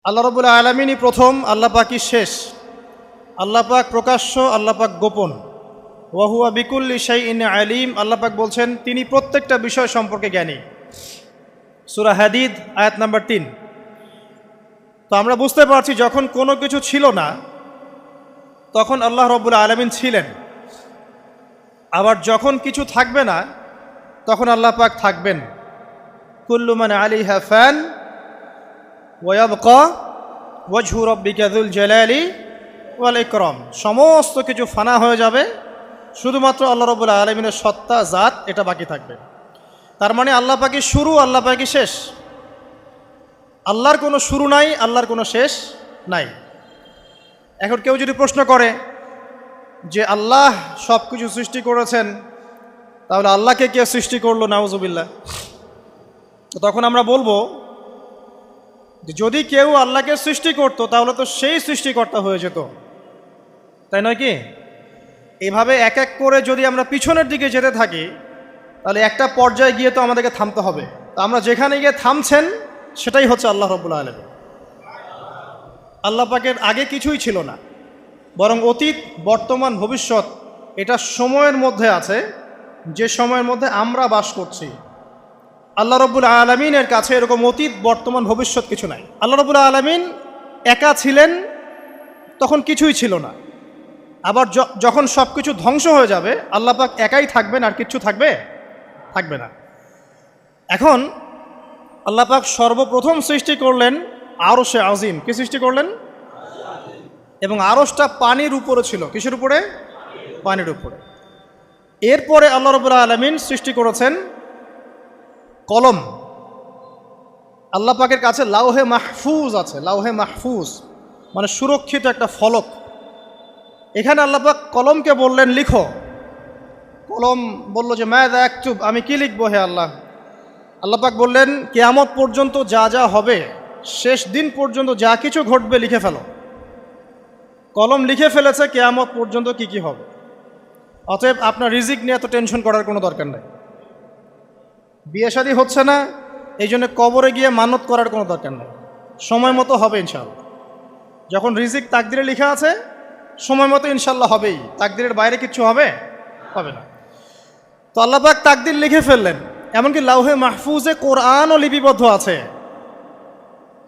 আল্লাহ রাব্বুল আলামিনই প্রথম, আল্লাহ পাকই শেষ। আল্লাহ পাক প্রকাশ্য, আল্লাহ পাক গোপন। ওয়া হুয়া বিকুল্লি শাইইন আলিম। আল্লাহ পাক বলছেন তিনি প্রত্যেকটা বিষয় সম্পর্কে জ্ঞানী। সূরা হাদিদ আয়াত নাম্বার 3। তো আমরা বুঝতে পারছি যখন কোনো কিছু ছিল না তখন আল্লাহ রাব্বুল আলামিন ছিলেন, আবার যখন কিছু থাকবে না তখন আল্লাহ পাক থাকবেন। কুল্লু মান আলাইহা ফান ওয়া ইয়াবকা ওয়াজহু রাব্বিকা যুল জালালি ওয়াল ইকরাম। সমস্ত কিছু ফানা হয়ে যাবে, শুধুমাত্র আল্লাহ রাব্বুল আলামিনের সত্তা, জাত এটা বাকি থাকবে। তার মানে আল্লাহ পাকই শুরু, আল্লাহ পাকই শেষ। আল্লাহর কোনো শুরু নাই, আল্লাহর কোনো শেষ নাই। এখন কেউ যদি প্রশ্ন করে যে আল্লাহ সব কিছু সৃষ্টি করেছেন, তাহলে আল্লাহকে কে সৃষ্টি করলো? নাউজুবিল্লাহ। তো তখন আমরা বলবো যে যদি কেউ আল্লাহকে সৃষ্টি করতো তাহলে তো সেই সৃষ্টিকর্তা হয়ে যেত, তাই নয় কি? এইভাবে এক এক করে যদি আমরা পিছনের দিকে যেতে থাকি তাহলে একটা পর্যায়ে গিয়ে তো আমাদেরকে থামতে হবে। তো আমরা যেখানে গিয়ে থামছেন সেটাই হচ্ছে আল্লাহ রাব্বুল আলামিন। আল্লাহ পাকের আগে কিছুই ছিল না, বরং অতীত, বর্তমান, ভবিষ্যৎ এটা সময়ের মধ্যে আছে, যে সময়ের মধ্যে আমরা বাস করছি। আল্লাহ রাব্বুল আলামিনের কাছে এরকম অতীত, বর্তমান, ভবিষ্যৎ কিছু নাই। আল্লাহ রাব্বুল আলামিন একা ছিলেন, তখন কিছুই ছিল না। আবার যখন সব কিছু ধ্বংস হয়ে যাবে আল্লাহ পাক একাই থাকবেন, আর কিচ্ছু থাকবে না। এখন আল্লাহ পাক সর্বপ্রথম সৃষ্টি করলেন আরশে আজিম। কি সৃষ্টি করলেন? এবং আরশটা পানির উপরে ছিল। কিসের উপরে? পানির উপরে। এরপরে আল্লাহ রাব্বুল আলামিন সৃষ্টি করেছেন কলম। আল্লাহ পাকের কাছে লাউহে মাহফুজ আছে। লাউহে মাহফুজ মানে সুরক্ষিত একটা ফলক। এখানে আল্লাহ পাক কলমকে বললেন লিখো। কলম বলল যে মাযা আকতুব, আমি কি লিখবো হে আল্লাহ? আল্লাহ পাক বললেন কিয়ামত পর্যন্ত যা যা হবে, শেষ দিন পর্যন্ত যা কিছু ঘটবে লিখে ফেলো। কলম লিখে ফেলেছে কিয়ামত পর্যন্ত কি কি হবে। অতএব আপনার রিজিক নিয়ে এত টেনশন করার কোনো দরকার নেই। বিয়ে শাদী হচ্ছে না, এই জন্য কবরে গিয়ে মানত করার কোনো দরকার নেই। সময় মতো হবে ইনশাআল্লাহ। যখন রিজিক তাকদিরে লেখা আছে সময় মতো ইনশাল্লাহ হবেই। তাকদিরের বাইরে কিচ্ছু হবে না। তো আল্লাহ পাক তাকদির লিখে ফেললেন। এমনকি লাউহে মাহফুজে কোরআনও লিপিবদ্ধ আছে।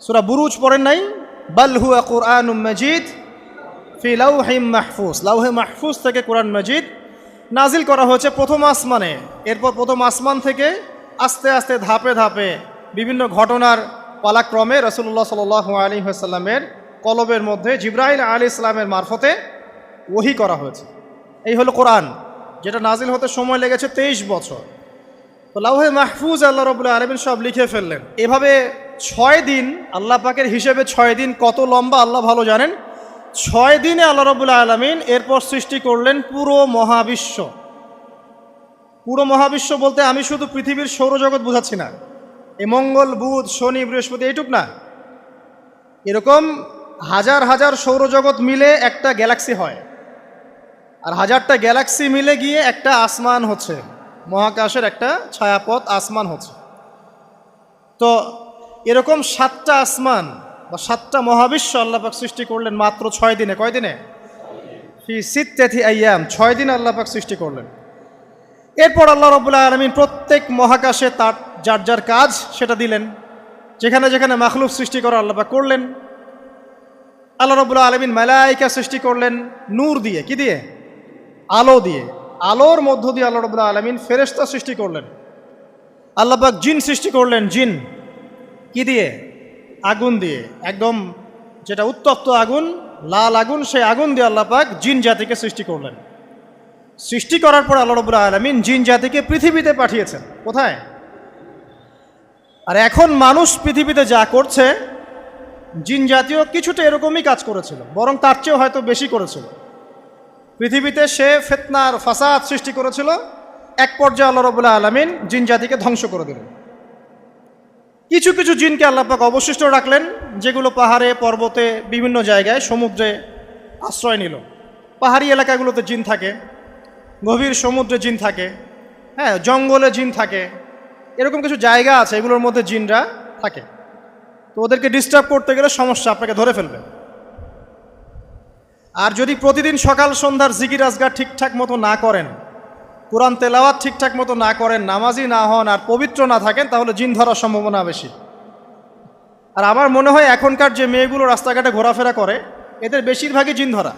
সূরা বুরুজ পড়েন নাই? বাল হুয়া কুরআনুম মাজিদ ফি লাউহিম মাহফুজ। লাউহে মাহফুজ থেকে কোরআন মাজিদ নাজিল করা হয়েছে প্রথম আসমানে। এরপর প্রথম আসমান থেকে আস্তে আস্তে ধাপে ধাপে বিভিন্ন ঘটনার পালাক্রমে রাসূলুল্লাহ সাল্লাল্লাহু আলাইহি ওয়াসাল্লামের কলবের মধ্যে জিবরাইল আলাইহিস সালামের মারফতে ওহী করা হয়েছে। এই হলো কোরআন, যেটা নাজিল হতে সময় লেগেছে 23 বছর। তো লাউহে মাহফুজ আল্লাহ রাব্বুল আলামিন সব লিখে ফেললেন। এভাবে 6 দিন, আল্লাহ পাকের হিসেবে 6 দিন কত লম্বা আল্লাহ ভালো জানেন। 6 দিনে আল্লাহ রাব্বুল আলামিন এরপর সৃষ্টি করলেন পুরো মহাবিশ্ব। পুরো মহাবিশ্ব বলতে আমি শুধু পৃথিবীর সৌরজগৎ বোঝাচ্ছি না। এই মঙ্গল, বুধ, শনি, বৃহস্পতি এইটুক না, এরকম হাজার হাজার সৌরজগৎ মিলে একটা গ্যালাক্সি হয়, আর হাজারটা গ্যালাক্সি মিলে গিয়ে একটা আসমান হচ্ছে, মহাকাশের একটা ছায়াপথ আসমান হচ্ছে। তো এরকম 7টা আসমান বা 7টা মহাবিশ্ব আল্লাহ পাক সৃষ্টি করলেন মাত্র 6 দিনে। কয় দিনে? ফি সিত্তাতি আইয়াম। 6 দিন আল্লাহ পাক সৃষ্টি করলেন। এরপর আল্লাহ রাব্বুল আলামিন প্রত্যেক মহাকাশে তার যার যার কাজ সেটা দিলেন। যেখানে যেখানে মাখলুক সৃষ্টি করা আল্লাহ পাক করলেন। আল্লাহ রাব্বুল আলামিন মালায়েকা সৃষ্টি করলেন নূর দিয়ে। কি দিয়ে? আলো দিয়ে। আলোর মধ্য দিয়ে আল্লাহ রাব্বুল আলামিন ফেরেশতা সৃষ্টি করলেন। আল্লাহ পাক জিন সৃষ্টি করলেন। জিন কি দিয়ে? আগুন দিয়ে। একদম যেটা উত্তপ্ত আগুন, লাল আগুন, সেই আগুন দিয়ে আল্লাহ পাক জিন জাতিকে সৃষ্টি করলেন। সৃষ্টি করার পর আল্লাহ রাব্বুল আলামিন জিন জাতিকে পৃথিবীতে পাঠিয়েছেন। কোথায়? আর এখন মানুষ পৃথিবীতে যা করছে, জিন জাতীয় কিছুটা এরকমই কাজ করেছিল, বরং তার চেয়েও হয়তো বেশি করেছিল। পৃথিবীতে সে ফিতনার ফাসাদ সৃষ্টি করেছিল। এক পর্যায়ে আল্লাহ রাব্বুল আলামিন জিন জাতিকে ধ্বংস করে দিলেন। কিছু কিছু জিনকে আল্লাহ পাক অবশিষ্ট রাখলেন, যেগুলো পাহাড়ে, পর্বতে, বিভিন্ন জায়গায়, সমুদ্রে আশ্রয় নিল। পাহাড়ি এলাকাগুলোতে জিন থাকে, গভীর সমুদ্রে জিন থাকে, হ্যাঁ, জঙ্গলে জিন থাকে। এরকম কিছু জায়গা আছে, এগুলোর মধ্যে জিনরা থাকে। তো ওদেরকে ডিস্টার্ব করতে গেলে সমস্যা, আপনাকে ধরে ফেলবে। আর যদি প্রতিদিন সকাল সন্ধ্যার জিকির আজগার ঠিকঠাক মতো না করেন, কোরআন তেলাওয়াত ঠিকঠাক মতো না করেন, নামাজি না হন আর পবিত্র না থাকেন, তাহলে জিন ধরার সম্ভাবনা বেশি। আর আমার মনে হয় এখনকার যে মেয়েগুলো রাস্তাঘাটে ঘোরাফেরা করে, এদের বেশিরভাগই জিন ধরা।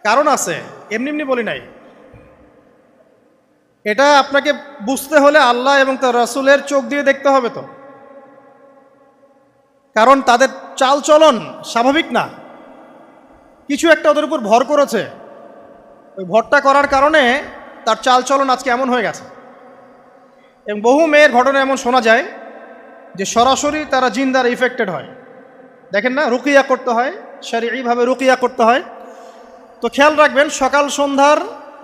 কারণ আছে, এমনি এমনি বলি নাই। এটা আপনাকে বুঝতে হলে আল্লাহ এবং তার রাসূলের চোখ দিয়ে দেখতে হবে তো। কারণ তাদের চালচলন স্বাভাবিক না, কিছু একটা ওদের উপর ভর করেছে। ওই ভরটা করার কারণে তার চালচলন আজকে এমন হয়ে গেছে। এবং বহু মেয়ের ঘটনা এমন শোনা যায় যে সরাসরি তারা জিন দ্বারা ইফেক্টেড হয়। দেখেন না, রুকিয়া করতে হয়, শরীয়ীভাবে রুকিয়া করতে হয়। তো খেয়াল রাখবেন, সকাল সন্ধ্যার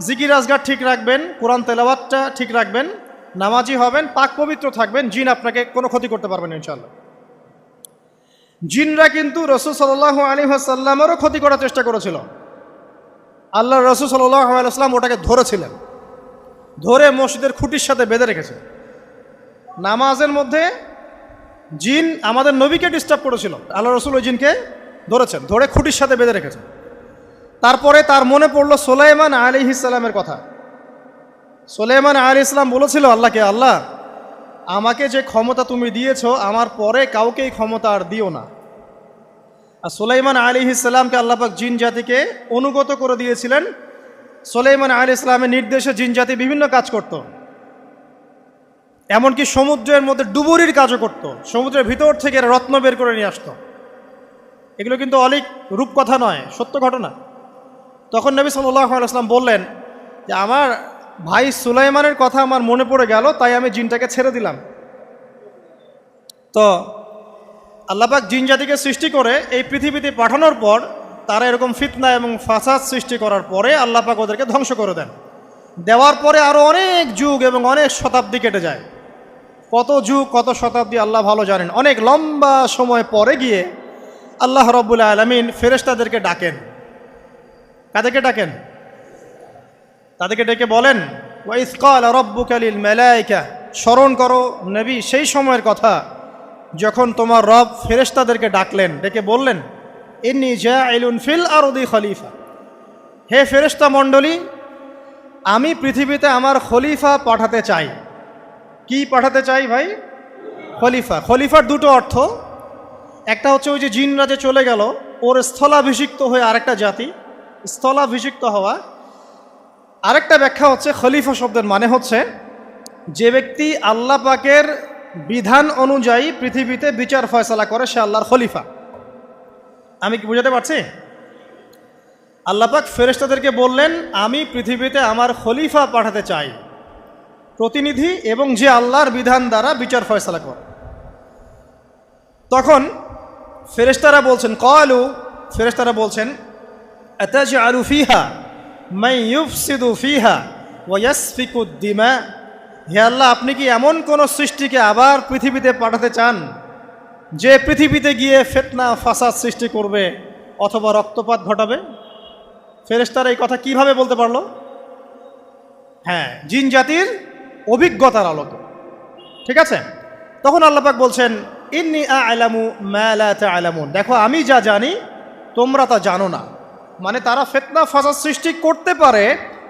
জিকির আজগার ঠিক রাখবেন, কোরআন তেলাওয়াতটা ঠিক রাখবেন, নামাজি হবেন, পাক পবিত্র থাকবেন, জিন আপনাকে কোনো ক্ষতি করতে পারবেন না ইনশাআল্লাহ। জিনরা কিন্তু রাসূল সাল্লাল্লাহু আলাইহি ওয়াসাল্লামেরও ক্ষতি করার চেষ্টা করেছিল। আল্লাহ রাসূল সাল্লাল্লাহু আলাইহি ওয়াসাল্লাম ওটাকে ধরেছিলেন, ধরে মসজিদের খুঁটির সাথে বেঁধে রেখেছে। নামাজের মধ্যে জিন আমাদের নবীকে ডিস্টার্ব করেছিল, আল্লাহ রাসূল ওই জিনকে ধরেছেন, ধরে খুঁটির সাথে বেঁধে রেখেছেন। তারপরে তার মনে পড়ল সুলাইমান আলাইহিস সালামের কথা। সুলাইমান আলাইহিস সালাম বলেছিল আল্লাহকে, আল্লাহ আমাকে যে ক্ষমতা তুমি দিয়েছো, আমার পরে কাউকে এই ক্ষমতা আর দিও না। আর সুলাইমান আলাইহিস সালামকে আল্লাহ পাক জিন জাতিকে অনুগত করে দিয়েছিলেন। সুলাইমান আলাইহিস সালামের নির্দেশে জিন জাতি বিভিন্ন কাজ করত, এমনকি সমুদ্রের মধ্যে ডুবুরির কাজও করত, সমুদ্রের ভিতর থেকে রত্ন বের করে নিয়ে আসতো। এগুলো কিন্তু অলিক রূপকথা নয়, সত্য ঘটনা। তখন নবী সাল্লাল্লাহু আলাইহি ওয়াসাল্লাম বললেন যে আমার ভাই সুলাইমানের কথা আমার মনে পড়ে গেল, তাই আমি জিনটাকে ছেড়ে দিলাম। তো আল্লাহ পাক জিন জাতিকে সৃষ্টি করে এই পৃথিবীতে পাঠানোর পর তারা এরকম ফিতনা এবং ফাসাদ সৃষ্টি করার পরে আল্লাহ পাক ওদেরকে ধ্বংস করে দেন। দেওয়ার পরে আরও অনেক যুগ এবং অনেক শতাব্দী কেটে যায়। কত যুগ কত শতাব্দী আল্লাহ ভালো জানেন। অনেক লম্বা সময় পরে গিয়ে আল্লাহ রাব্বুল আলামিন ফেরেশতাদেরকে ডাকেন। কাদেরকে ডাকেন? তাদেরকে ডেকে বলেন, ওয়া ইয ক্বালা রাব্বুকা লিল মালায়েকা, স্মরণ করো নবী সেই সময়ের কথা যখন তোমার রব ফেরেশতাদেরকে ডাকলেন, ডেকে বললেন, ইন্নী জাইলুন ফিল আরদি খলিফা, হে ফেরেশতা মণ্ডলী, আমি পৃথিবীতে আমার খলিফা পাঠাতে চাই। কি পাঠাতে চাই ভাই? খলিফা। খলিফার দুটো অর্থ, একটা হচ্ছে ওই যে জিনরা যে চলে গেল, ওর স্থলাভিষিক্ত হয়ে আরেকটা জাতি, স্থলাভিষিক্ত হওয়া। আরেকটা ব্যাখ্যা হচ্ছে খলিফা শব্দের মানে হচ্ছে যে ব্যক্তি আল্লাহ পাকের বিধান অনুযায়ী পৃথিবীতে বিচার ফয়সালা করে, সে আল্লাহর খলিফা। আমি কি বুঝাতে পারছি? আল্লাহ পাক ফেরেশতাদেরকে বললেন, আমি পৃথিবীতে আমার খলিফা পাঠাতে চাই, প্রতিনিধি, এবং যে আল্লাহর বিধান দ্বারা বিচার ফয়সালা করে। তখন ফেরেশতারা বলছেন, ক্বালু, ফেরেশতারা বলছেন, আতাজআলু ফিহা মান ইউফসিদু ফিহা ওয়া ইয়াসফিকুদ দিমা, হে আল্লাহ, আপনি কি এমন কোন সৃষ্টিকে আবার পৃথিবীতে পাঠাতে চান যে পৃথিবীতে গিয়ে ফিতনা ফাসাদ সৃষ্টি করবে অথবা রক্তপাত ঘটাবে? ফেরেশতারা এই কথা কিভাবে বলতে পারলো? হ্যাঁ, জিন জাতির অভিজ্ঞতার আলোকে। ঠিক আছে? তখন আল্লাহ পাক বলছেন, ইন্নী আ'লামু মা লা তা'লামুন, দেখো আমি যা জানি তোমরা তা জানো না। মানে তারা ফিতনা ফাসাদ সৃষ্টি করতে পারে,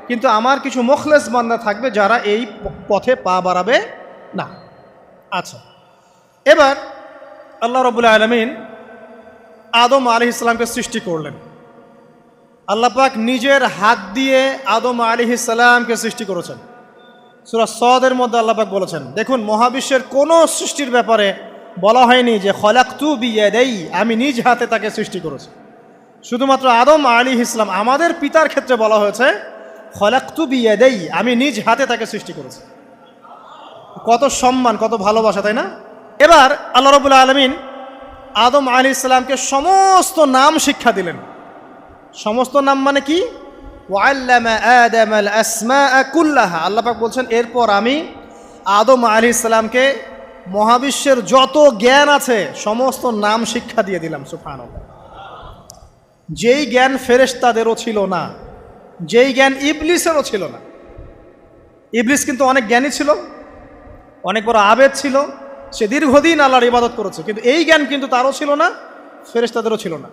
কিন্তু আমার কিছু মুখলেস বান্দা থাকবে যারা এই পথে পা বাড়াবে না। আচ্ছা, এবার আল্লাহ রাব্বুল আলামিন আদম আলাইহিস সালামকে সৃষ্টি করলেন। আল্লাহ পাক নিজের হাত দিয়ে আদম আলাইহিস সালামকে সৃষ্টি করেছেন। সূরা সদের মধ্যে আল্লাহ পাক বলেছেন, দেখুন মহাবিশ্বের কোনো সৃষ্টির ব্যাপারে বলা হয়নি যে খলাকতু বিয়াদাই, আমি নিজ হাতে তাকে সৃষ্টি করেছি। শুধুমাত্র আদম আলাইহিস সালাম, আমাদের পিতার ক্ষেত্রে বলা হয়েছে খলাকতু বিয়াদাই, আমি নিজ হাতে তাকে সৃষ্টি করেছি। কত সম্মান, কত ভালোবাসা, তাই না? এবার আল্লাহ রাব্বুল আলামিন আদম আলাইহিস সালামকে সমস্ত নাম শিক্ষা দিলেন। সমস্ত নাম মানে কি? ওয়াল্লামা আদামাল আসমাআ কুল্লাহা, আল্লাহ পাক বলছেন এরপর আমি আদম আলাইহিস সালামকে মহাবিশ্বের যত জ্ঞান আছে সমস্ত নাম শিক্ষা দিয়ে দিলাম। সুবহানাল্লাহ। যেই জ্ঞান ফেরেশতাদেরও ছিল না, যেই জ্ঞান ইবলিসেরও ছিল না। ইবলিস কিন্তু অনেক জ্ঞানী ছিল, অনেক বড় আবেদ ছিল, সে দীর্ঘদিন আল্লাহর ইবাদত করেছে, কিন্তু এই জ্ঞান কিন্তু তারও ছিল না, ফেরেশতাদেরও ছিল না।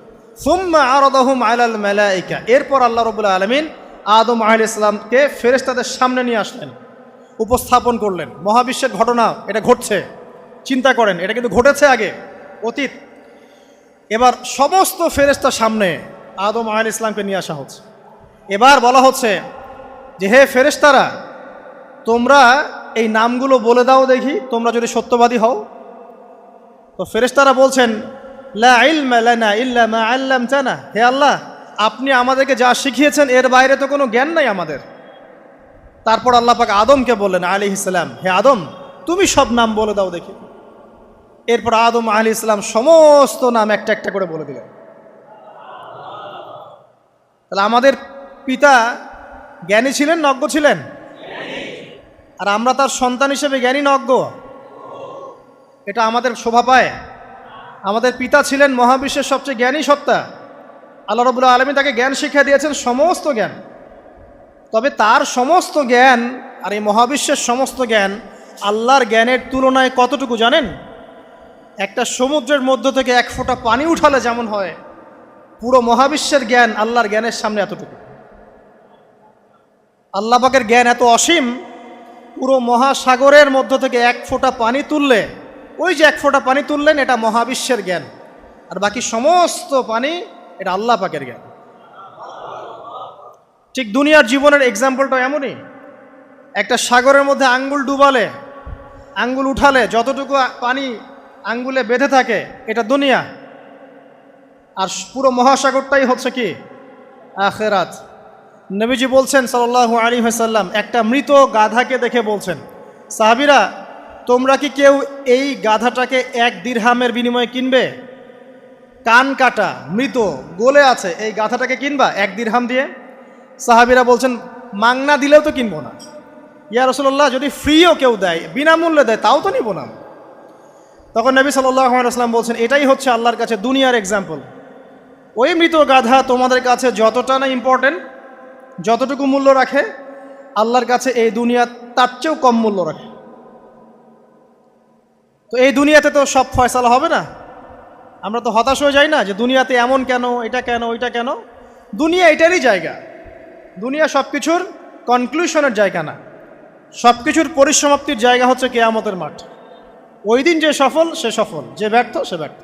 সুম্মা আরাদাহুম আলাল মালাইকা, এরপর আল্লাহ রাব্বুল আলামিন আদম আলাইহিস সালামকে ফেরেশতাদের সামনে নিয়ে আসলেন, উপস্থাপন করলেন। মহাবিশ্বের ঘটনা, এটা ঘটছে, চিন্তা করেন, এটা কিন্তু ঘটেছে আগে, অতীত। এবার সমস্ত ফেরেশতার সামনে আদম আলাইহিস সালামকে নিয়ে আসা হচ্ছে। এবার বলা হচ্ছে যে, হে ফেরেশতারা, তোমরা এই নামগুলো বলে দাও দেখি, তোমরা যদি সত্যবাদী হও। তো ফেরেশতারা বলছেন, লা ইলমা লানা ইল্লা মা আল্লামতানা, হে আল্লাহ, আপনি আমাদেরকে যা শিখিয়েছেন এর বাইরে তো কোনো জ্ঞান নাই আমাদের। তারপর আল্লাহ পাক আদমকে বললেন আলাইহিস সালাম, হে আদম, তুমি সব নাম বলে দাও দেখি। এরপর আদম আলাইহিস সালাম সমস্ত নাম একটা একটা করে বলে দিলেন। তাহলে আমাদের পিতা জ্ঞানী ছিলেন, নজ্ঞ ছিলেন? আর আমরা তার সন্তান হিসেবে জ্ঞানী না অজ্ঞ? এটা আমাদের শোভা পায়? আমাদের পিতা ছিলেন মহাবিশ্বের সবচেয়ে জ্ঞানী সত্তা, আল্লাহ রাব্বুল আলামিন তাকে জ্ঞান শিক্ষা দিয়েছেন, সমস্ত জ্ঞান। তবে তার সমস্ত জ্ঞান আর এই মহাবিশ্বের সমস্ত জ্ঞান আল্লাহর জ্ঞানের তুলনায় কতটুকু জানেন? একটা সমুদ্রের মধ্য থেকে এক ফোঁটা পানি উঠালে যেমন হয়, পুরো মহাবিশ্বের জ্ঞান আল্লাহর জ্ঞানের সামনে এতটুকু। আল্লাহ পাকের জ্ঞান এত অসীম, পুরো মহাসাগরের মধ্য থেকে এক ফোঁটা পানি তুললে, ওই যে এক ফোঁটা পানি তুললেন, এটা মহাবিশ্বের জ্ঞান, আর বাকি সমস্ত পানি এটা আল্লাহ পাকের জ্ঞান। ঠিক দুনিয়ার জীবনের এক্সাম্পলটা এমনই। একটা সাগরের মধ্যে আঙ্গুল ডুবালে, আঙ্গুল উঠালে যতটুকু পানি আঙ্গুলে বেঁধে থাকে, এটা দুনিয়া। আর পুরো মহাসাগরটাই হচ্ছে কি? আখিরাত। নবীজি বলছেন সাল্লাল্লাহু আলাইহি ওয়াসাল্লাম, একটা মৃত গাধাকে দেখে বলছেন, সাহাবীরা, তোমরা কি কেউ এই গাধাটাকে 1 দিরহামের বিনিময়ে কিনবে? কান কাটা, মৃত, গলে আছে, এই গাধাটাকে কিনবা 1 দিরহাম দিয়ে? সাহাবীরা বলছেন, মাংনা দিলেও তো কিনবো না। ইয়া রাসূলুল্লাহ, যদি ফ্রিও কেউ দেয়, বিনামূল্যে দেয়, তাও তো নিব না। তখন নবী সাল্লাল্লাহু আলাইহি ওয়াসাল্লাম বলছেন, এটাই হচ্ছে আল্লাহর কাছে দুনিয়ার এক্সাম্পল। ওই মৃত গাধা তোমাদের কাছে যতটা না ইম্পর্টেন্ট, যতটুকু মূল্য রাখে, আল্লাহর কাছে এই দুনিয়া তার চেয়েও কম মূল্য রাখে। তো এই দুনিয়াতে তো সব ফয়সালা হবে না। আমরা তো হতাশ হয়ে যাই না যে দুনিয়াতে এমন কেন, এটা কেন, ওইটা কেন। দুনিয়া এটারই জায়গা, দুনিয়া সব কিছুর কনক্লুশনের জায়গা না, সব কিছুর পরিসমাপ্তির জায়গা হচ্ছে কিয়ামতের মাঠ। ওই দিন যে সফল সে সফল, যে ব্যর্থ সে ব্যর্থ।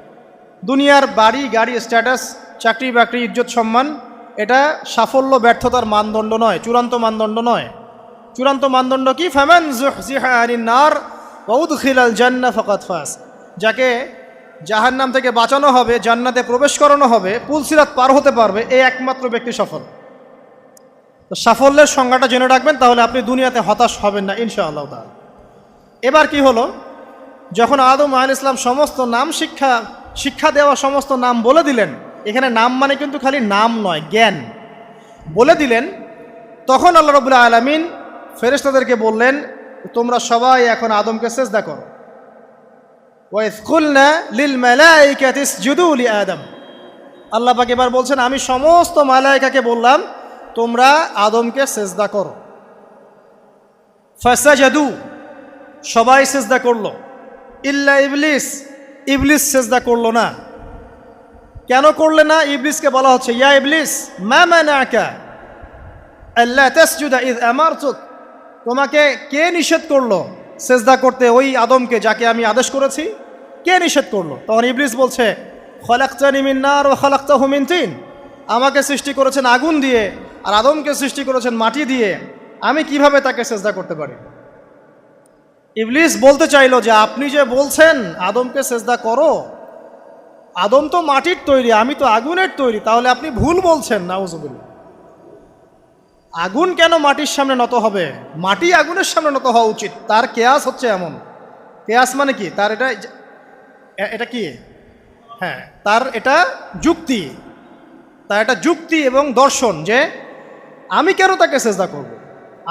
দুনিয়ার বাড়ি গাড়ি, স্ট্যাটাস, চাকরি বাকরি, ইজ্জত সম্মান, এটা সাফল্য ব্যর্থতার মানদণ্ড নয়, চূড়ান্ত মানদণ্ড নয়। চূড়ান্ত মানদণ্ড কি? ফামান যুহজিহা আনিন নার ওয়া উদখিলাল জান্নাহ ফাকাদ ফাজ, যাকে জাহান্নাম থেকে বাঁচানো হবে, জান্নাতে প্রবেশ করানো হবে, পুলসিরাত পার হতে পারবে, এই একমাত্র ব্যক্তি সফল। তো সাফল্যের সংজ্ঞাটা জেনে রাখবেন, তাহলে আপনি দুনিয়াতে হতাশ হবেন না ইনশাআল্লাহ তাআলা। এবার কি হলো, যখন আদম আলাইহিস সালাম সমস্ত নাম শিক্ষা দেওয়া সমস্ত নাম বলে দিলেন, এখানে নাম মানে কিন্তু খালি নাম নয়, জ্ঞান বলে দিলেন, তখন আল্লাহ রাব্বুল আলামিন ফেরেশতাদেরকে বললেন, তোমরা সবাই এখন আদমকে সিজদা করো। ওয়া ইয কুলনা লিল মালাইকাতি ইসজুদু লি আদম, আল্লাহ পাক এবার বলছেন, আমি সমস্ত মালায়েকাকে বললাম তোমরা আদমকে সিজদা করো। ফাসাজাদু, সবাই সিজদা করলো, ইল্লা ইবলিস, ইবলিস সিজদা করলো না। কেন করলে না? ইবলিসকে বলা হচ্ছে, ইয়া ইবলিস মা মানাকা আল্লা তাসজুদা ইয আমারতুক, তোমাকে কে নিষেধ করলো সিজদা করতে ওই আদমকে যাকে আমি আদেশ করেছি? কে নিষেধ করলো? তখন ইবলিস বলছে, খলাকতানি মিন নার ওয়া খলাকতাহু মিন তিন, আমাকে সৃষ্টি করেছেন আগুন দিয়ে আর আদমকে সৃষ্টি করেছেন মাটি দিয়ে, আমি কিভাবে তাকে সিজদা করতে পারি? ইবলিস বলতে চাইলো যে আপনি যে বলছেন আদমকে সিজদা করো, আদম তো মাটির তৈরি, আমি তো আগুনের তৈরি, তাহলে আপনি ভুল বলছেন। নাউজুবিল্লাহ। আগুন কেন মাটির সামনে নত হবে? মাটি আগুনের সামনে নত হওয়া উচিত। তার কেয়াস হচ্ছে এমন, কেয়াস মানে কি? তার এটা কি? হ্যাঁ, তার এটা যুক্তি, তার এটা যুক্তি এবং দর্শন যে আমি কেন তাকে সিজদা করব?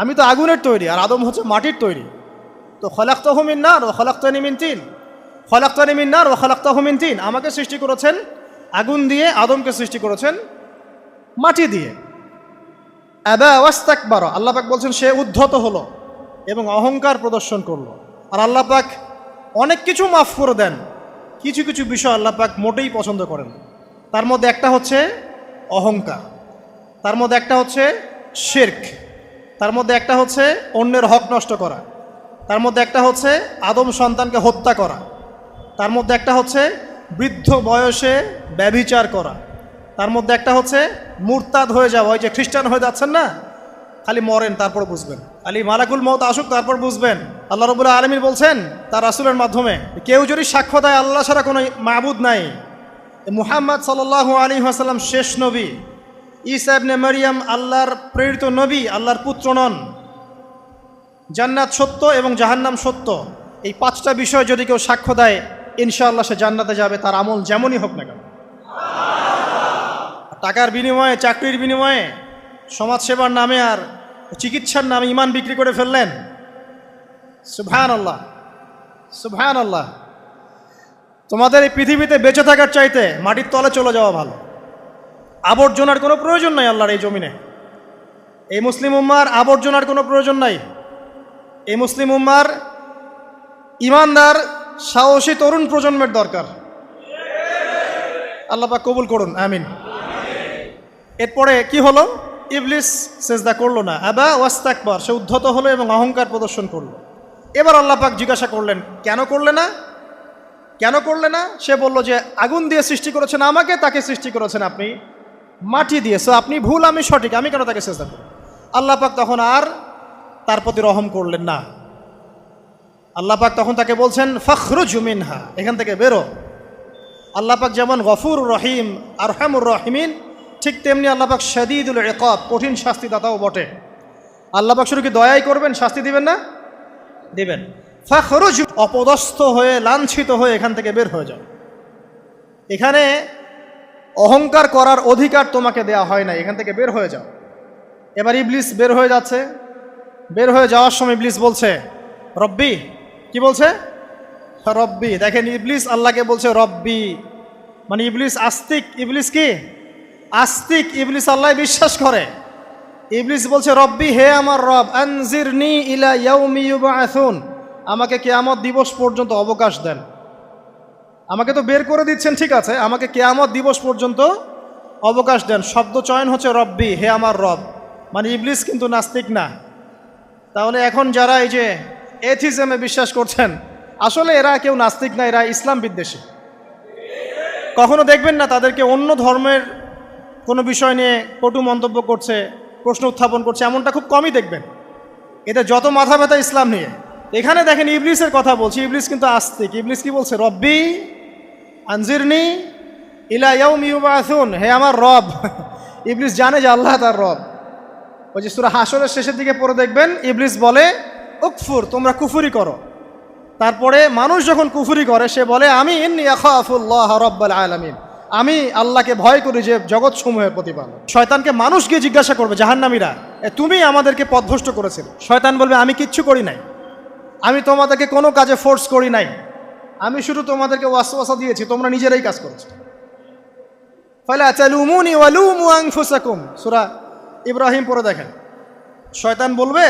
আমি তো আগুনের তৈরি আর আদম হচ্ছে মাটির তৈরি। তো খলাকতাহু মিন নার ওয়া খলাকতানি মিন তিন, খলাকতানি মিন নার ওয়া খলাকতাহু মিন তিন, আমাকে সৃষ্টি করেছেন আগুন দিয়ে, আদমকে সৃষ্টি করেছেন মাটি দিয়ে। আবা ওয়াস্তাকবারা, আল্লাহ পাক বলছেন সে উদ্ধত হলো এবং অহংকার প্রদর্শন করলো। আর আল্লাহ পাক অনেক কিছু মাফ করে দেন, কিছু কিছু বিষয় আল্লাহ পাক মোটেই পছন্দ করেন। তার মধ্যে একটা হচ্ছে অহংকার, তার মধ্যে একটা হচ্ছে শিরক, তার মধ্যে একটা হচ্ছে অন্যের হক নষ্ট করা, তার মধ্যে একটা হচ্ছে আদম সন্তানকে হত্যা করা, তার মধ্যে একটা হচ্ছে বৃদ্ধ বয়সে ব্যভিচার করা, তার মধ্যে একটা হচ্ছে মুরতাদ হয়ে যাওয়া। ওই যে খ্রিস্টান হয়ে যাচ্ছেন না, খালি মরেন তারপর বুঝবেন, খালি মালাকুল মউত আসুক তারপর বুঝবেন। আল্লাহ রাব্বুল আলামিন বলছেন তার রাসূলের মাধ্যমে, কেউ যদি সাক্ষ্য দেয় আল্লাহ ছাড়া কোনো মাবুদ নাই, মুহাম্মদ সাল্লাল্লাহু আলাইহি ওয়াসাল্লাম শেষ নবী, ঈসা ইবনে মারইয়াম আল্লাহর প্রেরিত নবী, আল্লাহর পুত্র নন, জান্নাত সত্য এবং জাহান্নাম সত্য, এই পাঁচটা বিষয় যদি কেউ সাক্ষ্য দেয় ইনশাআল্লাহ সে জান্নাতে যাবে, তার আমল যেমনই হোক না কেন। টাকার বিনিময়ে, চাকরির বিনিময়ে, সমাজসেবার নামে আর চিকিৎসার নামে ইমান বিক্রি করে ফেললেন, সুবহানাল্লাহ সুবহানাল্লাহ। তোমাদের এই পৃথিবীতে বেঁচে থাকার চাইতে মাটির তলে চলে যাওয়া ভালো। আবর্জনার কোনো প্রয়োজন নাই আল্লাহর এই জমিনে। এই মুসলিম উম্মার আবর্জনার কোনো প্রয়োজন নাই। এই মুসলিম উম্মার ইমানদার সাহসী তরুণ প্রজন্মের দরকার। আল্লাহ পাক কবুল করুন, আমিন। এরপরে কি হলো? ইবলিস সেজদা করলো না, আবা ওয়াস্তাকবার, সে উদ্ধত হলো এবং অহংকার প্রদর্শন করলো। এবার আল্লাহ পাক জিজ্ঞাসা করলেন, কেন করলে না, কেন করলে না? সে বলল যে আগুন দিয়ে সৃষ্টি করেছেন আমাকে, তাকে সৃষ্টি করেছেন আপনি মাটি দিয়ে, সো আপনি ভুল আমি সঠিক, আমি কেন তাকে সেজদা করব? আল্লাহ পাক তখন আর তার প্রতি রহম করলেন না। আল্লাহ পাক তখন তাকে বলছেন ফখরুজ মিনহা, এখান থেকে বেরো। আল্লাহ পাক যেমন গফুর রহিম আরহামুর রহিমিন, ঠিক তেমনি আল্লাহ পাক শাদীদুল ইকাব, কঠিন শাস্তিদাতাও বটে। আল্লাহ পাক শুধু কি দয়াই করবেন, শাস্তি দিবেন না? দিবেন। ফখরুজ, অপদস্থ হয়ে লাঞ্ছিত হয়ে এখান থেকে বের হয়ে যাও। এখানে অহংকার করার অধিকার তোমাকে দেয়া হয় না, এখান থেকে বের হয়ে যাও। এবার ইবলিস বের হয়ে যাচ্ছে। বের হয়ে যাওয়ার সময় ইবলিস বলছে রব্বি, কি বলছে? রব্বি। দেখেন ইবলিস আল্লাহকে বলছে রব্বি, মানে ইবলিস আস্তিক। ইবলিস কি আস্তিক? ইবলিস আল্লাহ বিশ্বাস করে। ইবলিস বলছে রব্বি, হে আমার রব, আনজিরনি ইলা ইয়াউমি ইউবআসুন, আমাকে কিয়ামত দিবস পর্যন্ত অবকাশ দেন। আমাকে তো বের করে দিচ্ছেন, ঠিক আছে, আমাকে কিয়ামত দিবস পর্যন্ত অবকাশ দেন। শব্দ চয়ন হচ্ছে রব্বি, হে আমার রব, মানে ইবলিস কিন্তু নাস্তিক না। তাহলে এখন যারা এই যে এথিজমে বিশ্বাস করছেন, আসলে এরা কেউ নাস্তিক না, এরা ইসলাম বিদ্বেষী। কখনো দেখবেন না তাদেরকে অন্য ধর্মের কোনো বিষয় নিয়ে কটু মন্তব্য করছে, প্রশ্ন উত্থাপন করছে, এমনটা খুব কমই দেখবেন। এদের যত মাথা ব্যথা ইসলাম নিয়ে। এখানে দেখেন ইবলিসের কথা বলছি, ইবলিস কিন্তু আস্তিক। ইবলিস কি বলছে? রব্বি আনজিরনি ইলা ইয়াউমি ইউবআসুন, হে আমার রব। ইবলিস জানে যে আল্লাহ তার রব। ওই যে সূরা হাশরের শেষের দিকে পড়ে দেখবেন ইবলিস বলে উকফুর, তোমরা কুফরি করো। তারপরে মানুষ যখন কুফরি করে সে বলে আমি ইন্নী আখাফুল্লাহ রাব্বাল আলামিন, আমি আল্লাহকে ভয় করি যে জগৎ সমূহের প্রতিপালক। শয়তানকে মানুষ গিয়ে জিজ্ঞাসা করবে, জাহান্নামীরা, তুমি আমাদেরকে পথভ্রষ্ট করেছিলে। শয়তান বলবে আমি কিচ্ছু করি নাই, আমি তোমাদেরকে কোনো কাজে ফোর্স করি নাই, আমি শুধু তোমাদেরকে ওয়াসওয়াসা দিয়েছি, তোমরা নিজেরাই কাজ করেছো। ফালা তালুমুনি ওয়ালুমু আনফুসাকুম, সূরা ইব্রাহিম পড়ে দেখেন। শয়তান বলবে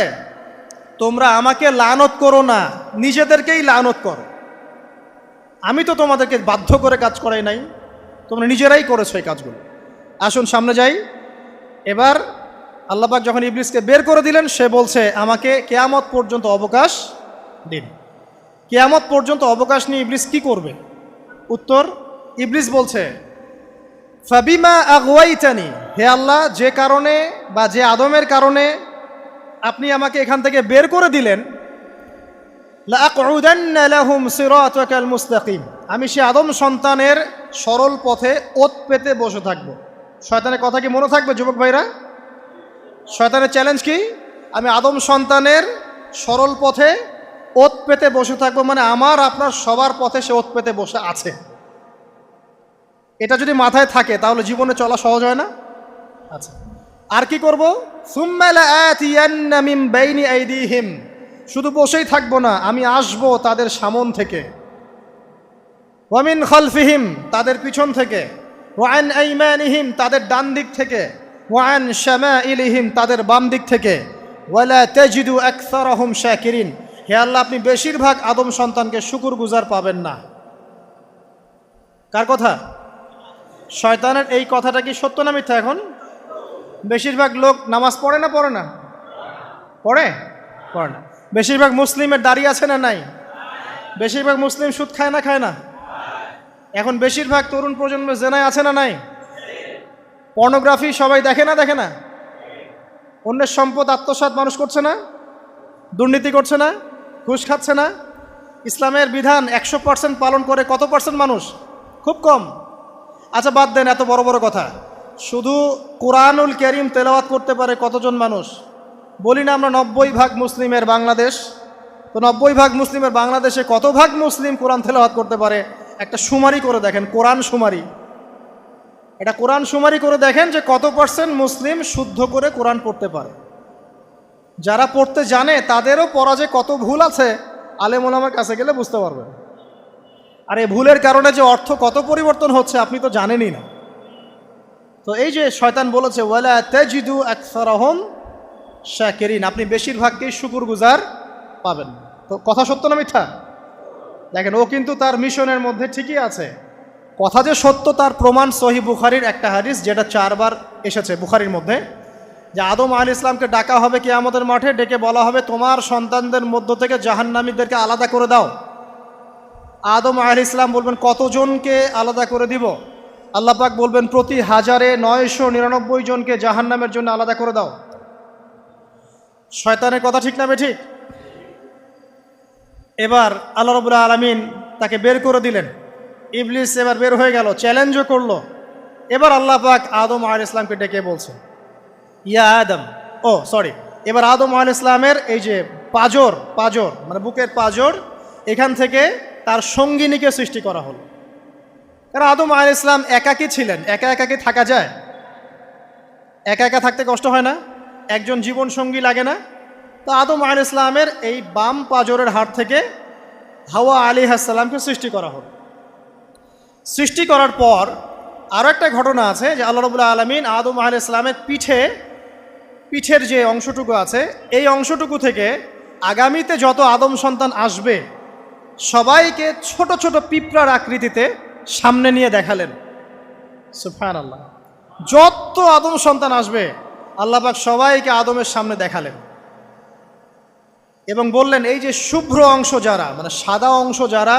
তোমরা আমাকে লানত করো না, নিজেদেরকেই লানত করো, আমি তো তোমাদেরকে বাধ্য করে কাজ করাই নাই, তোমরা নিজেরাই করেছো এই কাজগুলো। আসুন সামনে যাই। এবার আল্লাহ পাক যখন ইবলিসকে বের করে দিলেন, সে বলছে আমাকে কিয়ামত পর্যন্ত অবকাশ দিন। কিয়ামত পর্যন্ত অবকাশ নিয়ে ইবলিস কি করবে? উত্তর, ইবলিস বলছে ফাবিমা আগওয়াইতানি, হে আল্লাহ, যে কারণে বা যে আদমের কারণে আপনি আমাকে এখান থেকে বের করে দিলেন, লাআকউদান্না লাহুম সিরাতাকাল মুস্তাকিম, আমি সে আদম সন্তানের সরল পথে ওত পেতে বসে থাকব। শয়তানের কথা কি মনে থাকবে যুবক ভাইরা? শয়তানের চ্যালেঞ্জ কি? আমি আদম সন্তানের সরল পথে ওত পেতে বসে থাকবো, মানে আমার আপনার সবার পথে সে ওত পেতে বসে আছে। এটা যদি মাথায় থাকে তাহলে জীবনে চলা সহজ হয় না? আচ্ছা, আর কি করব? সুম্মা লাআতিয়ান্না মিন বাইনি আইদিহিম, শুধু বসেই থাকবো না, আমি আসবো তাদের সামন থেকে, ওয়া মিন খালফিহিম, তাদের পিছন থেকে, ওয়া আন আইমানিহিম, তাদের ডান দিক থেকে, ওয়া আন শামাইলিহিম, তাদের বাম দিক থেকে, ওয়ালা তাজিদু আকসারাহুম শাকিরিন, হে আল্লাহ, আপনি বেশিরভাগ আদম সন্তানকে শুকরগুজার পাবেন না। কার কথা? শয়তানের। এই কথাটা কি সত্য না মিথ্যা? এখন বেশিরভাগ লোক নামাজ পড়ে না পড়ে না? পড়ে পড়ে না। বেশিরভাগ মুসলিমের দাড়ি আছে না নাই? বেশিরভাগ মুসলিম সুদ খায় না খায় না? এখন বেশিরভাগ তরুণ প্রজন্মের জেনায় আছে না নাই? পর্নোগ্রাফি সবাই দেখে না দেখে না? অন্যের সম্পদ আত্মসাৎ মানুষ করছে না? দুর্নীতি করছে না? ঘুষ খাচ্ছে না? ইসলামের বিধান 100% পালন করে কত পার্সেন্ট মানুষ? খুব কম। আচ্ছা বাদ দেন এত বড় বড় কথা, শুধু কোরআনুল কারীম তেলাওয়াত করতে পারে কতজন মানুষ? বলি না আমরা 90% মুসলিমের বাংলাদেশ, তো 90% মুসলিমের বাংলাদেশে কত ভাগ মুসলিম কোরআন তেলাওয়াত করতে পারে? একটা শুমারি করে দেখেন, কোরআন শুমারি। এটা কোরআন শুমারি করে দেখেন যে কত পার্সেন্ট মুসলিম শুদ্ধ করে কোরআন পড়তে পারে। যারা পড়তে জানে তাদেরও পড়া যে কত ভুল আছে, আলেম ওলামার কাছে গেলে বুঝতে পারবেন। আর এই ভুলের কারণে যে অর্থ কত পরিবর্তন হচ্ছে আপনি তো জানেনই না। তো এই যে শয়তান বলেছে ওয়ালা তাজিদু আকসারাহুম শাকিরিন, আপনি বেশিরভাগকেই শুকরগুজার পাবেন। তো কথা সত্য না মিথ্যা? দেখেন, ও কিন্তু তার মিশনের মধ্যে ঠিকই আছে। কথা যে সত্য তার প্রমাণ সহিহ বুখারীর একটা হাদিস, যেটা 4 বার এসেছে বুখারীর মধ্যে, যে আদম আলাইহিস সালামকে ডাকা হবে কিয়ামতের মাঠে, ডেকে বলা হবে তোমার সন্তানদের মধ্য থেকে জাহান্নামীদেরকে আলাদা করে দাও। আদম আলাইহিস সালাম বলবেন কতজনকে আলাদা করে দিব? আল্লাহ পাক বলবেন প্রতি 1099 জনকে জাহান্নামের জন্য আলাদা করে দাও। শয়তানের কথা ঠিক না বেঠিক? এবার আল্লাহ রাব্বুল আলামিন তাকে বের করে দিলেন। ইবলিস এবার বের হয়ে গেল, চ্যালেঞ্জও করলো। এবার আল্লাহ পাক আদম আলাইহিস সালামকে ডেকে বলছে ইয়া আদম, এবার আদম আলাইহিস সালামের এই যে পাজর মানে বুকের পাজর, এখান থেকে তার সঙ্গিনীকে সৃষ্টি করা হলো। কারণ আদম আলাইহিস সালাম একাকী ছিলেন, একা কি থাকা যায়? একা থাকতে কষ্ট হয় না? একজন জীবন সঙ্গী লাগে না? তো আদম আলাইহিস সালামের এই বাম পাজরের হাড় থেকে হাওয়া আলাইহিস সালামকে সৃষ্টি করা হলো। সৃষ্টি করার পর আরও একটা ঘটনা আছে যে আল্লাহ রাব্বুল আলামিন আদম আলাইহিস সালামের পিঠের যে অংশটুকু আছে, এই অংশটুকু থেকে আগামীতে যত আদম সন্তান আসবে সবাইকে ছোট ছোট পিঁপড়ার আকৃতিতে সামনে নিয়ে দেখালেন। সুবহানাল্লাহ। যত আদম সন্তান আসবে আল্লাহ পাক সবাইকে আদমের সামনে দেখালেন এবং বললেন এই যে শুভ্র অংশ যারা, মানে সাদা অংশ যারা,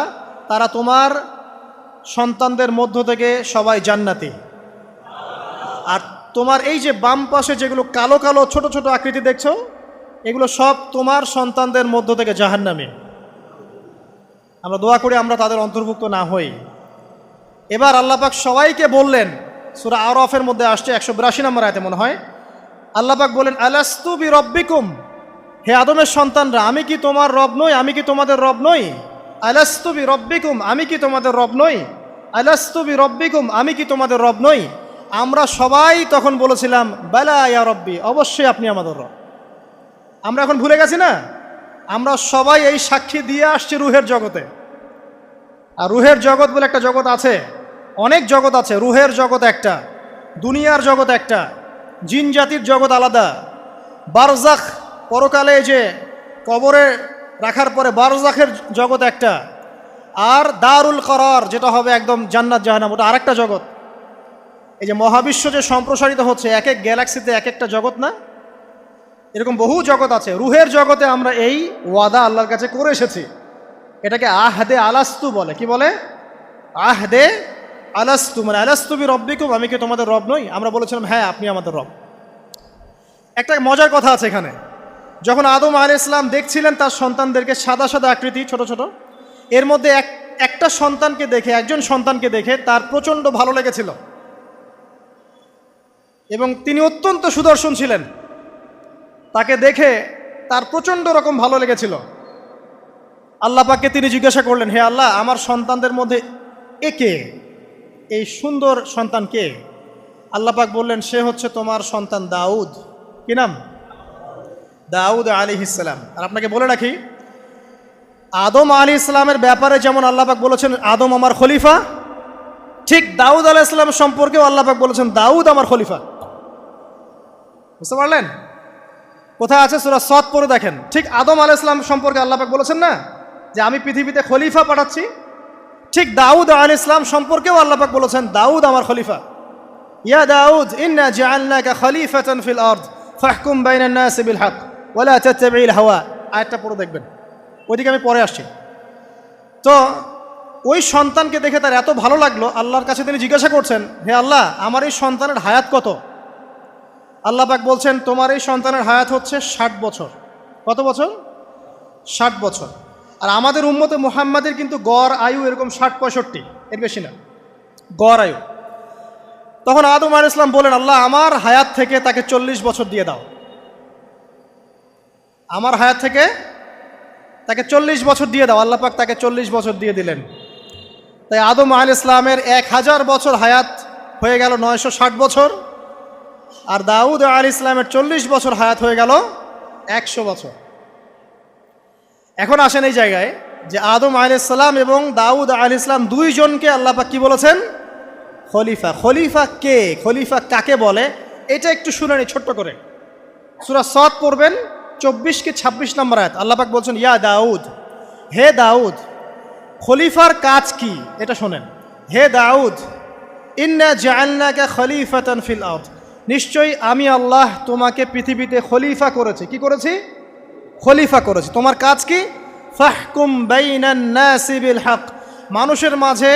তারা তোমার সন্তানদের মধ্য থেকে সবাই জান্নাতি। আর তোমার এই যে বাম পাশে যেগুলো কালো কালো ছোট ছোট আকৃতি দেখছো, এগুলো সব তোমার সন্তানদের মধ্য থেকে জাহান্নামী। আমরা দোয়া করি আমরা তাদের অন্তর্ভুক্ত না হই। এবার আল্লাহ পাক সবাইকে বললেন, সূরা আরাফের মধ্যে আসছে 182 নম্বর আয়াতে মনে হয়, আল্লাহ পাক বলেন আলাস্তু বিরব্বিকুম, হে আদমের সন্তানরা আমি কি তোমার রব নই? আমি কি তোমাদের রব নই? আলাস্তু বিরব্বিকুম, আমি কি তোমাদের রব নই? আলাস্তু বিরব্বিকুম, আমি কি তোমাদের রব নই? আমরা সবাই তখন বলেছিলাম বালা ইয়া রব্বি, অবশ্যই আপনি আমাদের রব। আমরা এখন ভুলে গেছি না? আমরা সবাই এই সাক্ষী দিয়ে আসছি রুহের জগতে। আর রুহের জগৎ বলে একটা জগৎ আছে, অনেক জগৎ আছে। রুহের জগৎ একটা, দুনিয়ার জগৎ একটা, জিন জাতির জগৎ আলাদা, বারজাখ পরকালে যে কবরে রাখার পরে বারজাখের জগৎ একটা, আর দারুল করার যেটা হবে একদম জান্নাত জাহান্নাম, ওটা আরেকটা জগৎ। এই যে মহাবিশ্ব যে সম্প্রসারিত হচ্ছে, এক এক গ্যালাক্সিতে এক একটা জগৎ না, এরকম বহু জগৎ আছে। রুহের জগতে আমরা এই ওয়াদা আল্লাহর কাছে করে এসেছি। এটাকে আহদে আলাস্তু বলে। কি বলে? আহদে আলাস্তু, মানে আলাস্তু বি রব্বিকুম, আমি কি তোমাদের রব নই? আমরা বলেছিলাম হ্যাঁ আপনি আমাদের রব। একটা মজার কথা আছে এখানে, যখন আদম আলাইহিস সালাম দেখছিলেন তার সন্তানদেরকে সাদা সাদা আকৃতি ছোট ছোট, এর মধ্যে একটা সন্তানকে দেখে, একজন সন্তানকে দেখে তার প্রচণ্ড ভালো লেগেছিল এবং তিনি অত্যন্ত সুদর্শন ছিলেন। তাকে দেখে তার প্রচণ্ড রকম ভালো লেগেছিল। আল্লাহ পাককে তিনি জিজ্ঞাসা করলেন, হে আল্লাহ, আমার সন্তানদের মধ্যে একে, এই সুন্দর সন্তান কে? আল্লাহ পাক বললেন সে হচ্ছে তোমার সন্তান দাউদ। কি নাম? দাউদ আলাইহিস সালাম। আর আপনাকে বলে রাখি, আদম আলাইহিস সালামের ব্যাপারে যেমন আল্লাহ পাক বলেছেন আদম আমার খলিফা, ঠিক দাউদ আলাইহিস সালাম সম্পর্কেও আল্লাহ পাক বলেছেন দাউদ আমার খলিফা। বুঝতে পারলেন? কোথায় আছে? সূরা সদ পড়ে দেখেন। ঠিক আদম আলাইহিস সালাম সম্পর্কে আল্লাহ পাক বলেছেন না যে আমি পৃথিবীতে খলিফা পাঠাচ্ছি, ঠিক দাউদ আলাইহিস সালাম সম্পর্কেও আল্লাহ পাক বলেছেন দাউদ আমার খলিফা। ইয়া দাউদ ইন্না জাআলনাকা খলিফাতান ফিল আরদ ফাহকুম বাইনান নাসি বিল হক ওয়া লা তাত্তাবি'ল হাওয়া। আয়াতটা পড়ে দেখবেন, ওইদিকে আমি পরে আসছি। তো ওই সন্তানকে দেখে তার এত ভালো লাগলো, আল্লাহর কাছে তিনি জিজ্ঞাসা করছেন, হে আল্লাহ আমার এই সন্তানের হায়াত কত? আল্লাহ পাক বলছেন তোমার এই সন্তানের হায়াত হচ্ছে 60 বছর। কত বছর? 60 বছর। আর আমাদের উম্মতে মুহাম্মাদের কিন্তু গড় আয়ু এরকম 60-65, এর বেশি না গড় আয়ু। তখন আদম আলাইহিস সালাম বলেন, আল্লাহ আমার হায়াত থেকে তাকে 40 বছর দিয়ে দাও, আমার হায়াত থেকে তাকে 40 বছর দিয়ে দাও। আল্লাহ পাক তাকে 40 বছর দিয়ে দিলেন। তাই আদম আলাইহিস সালামের 1000 বছর হায়াত হয়ে গেল 960 বছর, আর দাউদ আলাইহিস সালামের 40 বছর হায়াত হয়ে গেল 100 বছর। এখন আসেন এই জায়গায় যে আদম আলাইহিস সালাম এবং দাউদ আলাইহিস সালাম দুইজনকে আল্লাহ পাক কি বলেছেন? খলিফা। খলিফা কে? খলিফা কাকে বলে? এটা একটু শুনে নি ছোট্ট করে। সূরা সদ পড়বেন 24 কি 26 নম্বর আয়াত। আল্লাহ পাক বলছেন ইয়া দাউদ, হে দাউদ খলিফার কাজ কি এটা শোনেন। হে দাউদ ইন্না জাআলনাকা খলিফাতান ফিল আরদ, নিশ্চয়ই আমি আল্লাহ তোমাকে পৃথিবীতে খলিফা করেছি। কি করেছি? খলিফা করেছি। তোমার কাজ কি? ফাহকুম বাইনান নাসি বিল হক, মানুষের মাঝে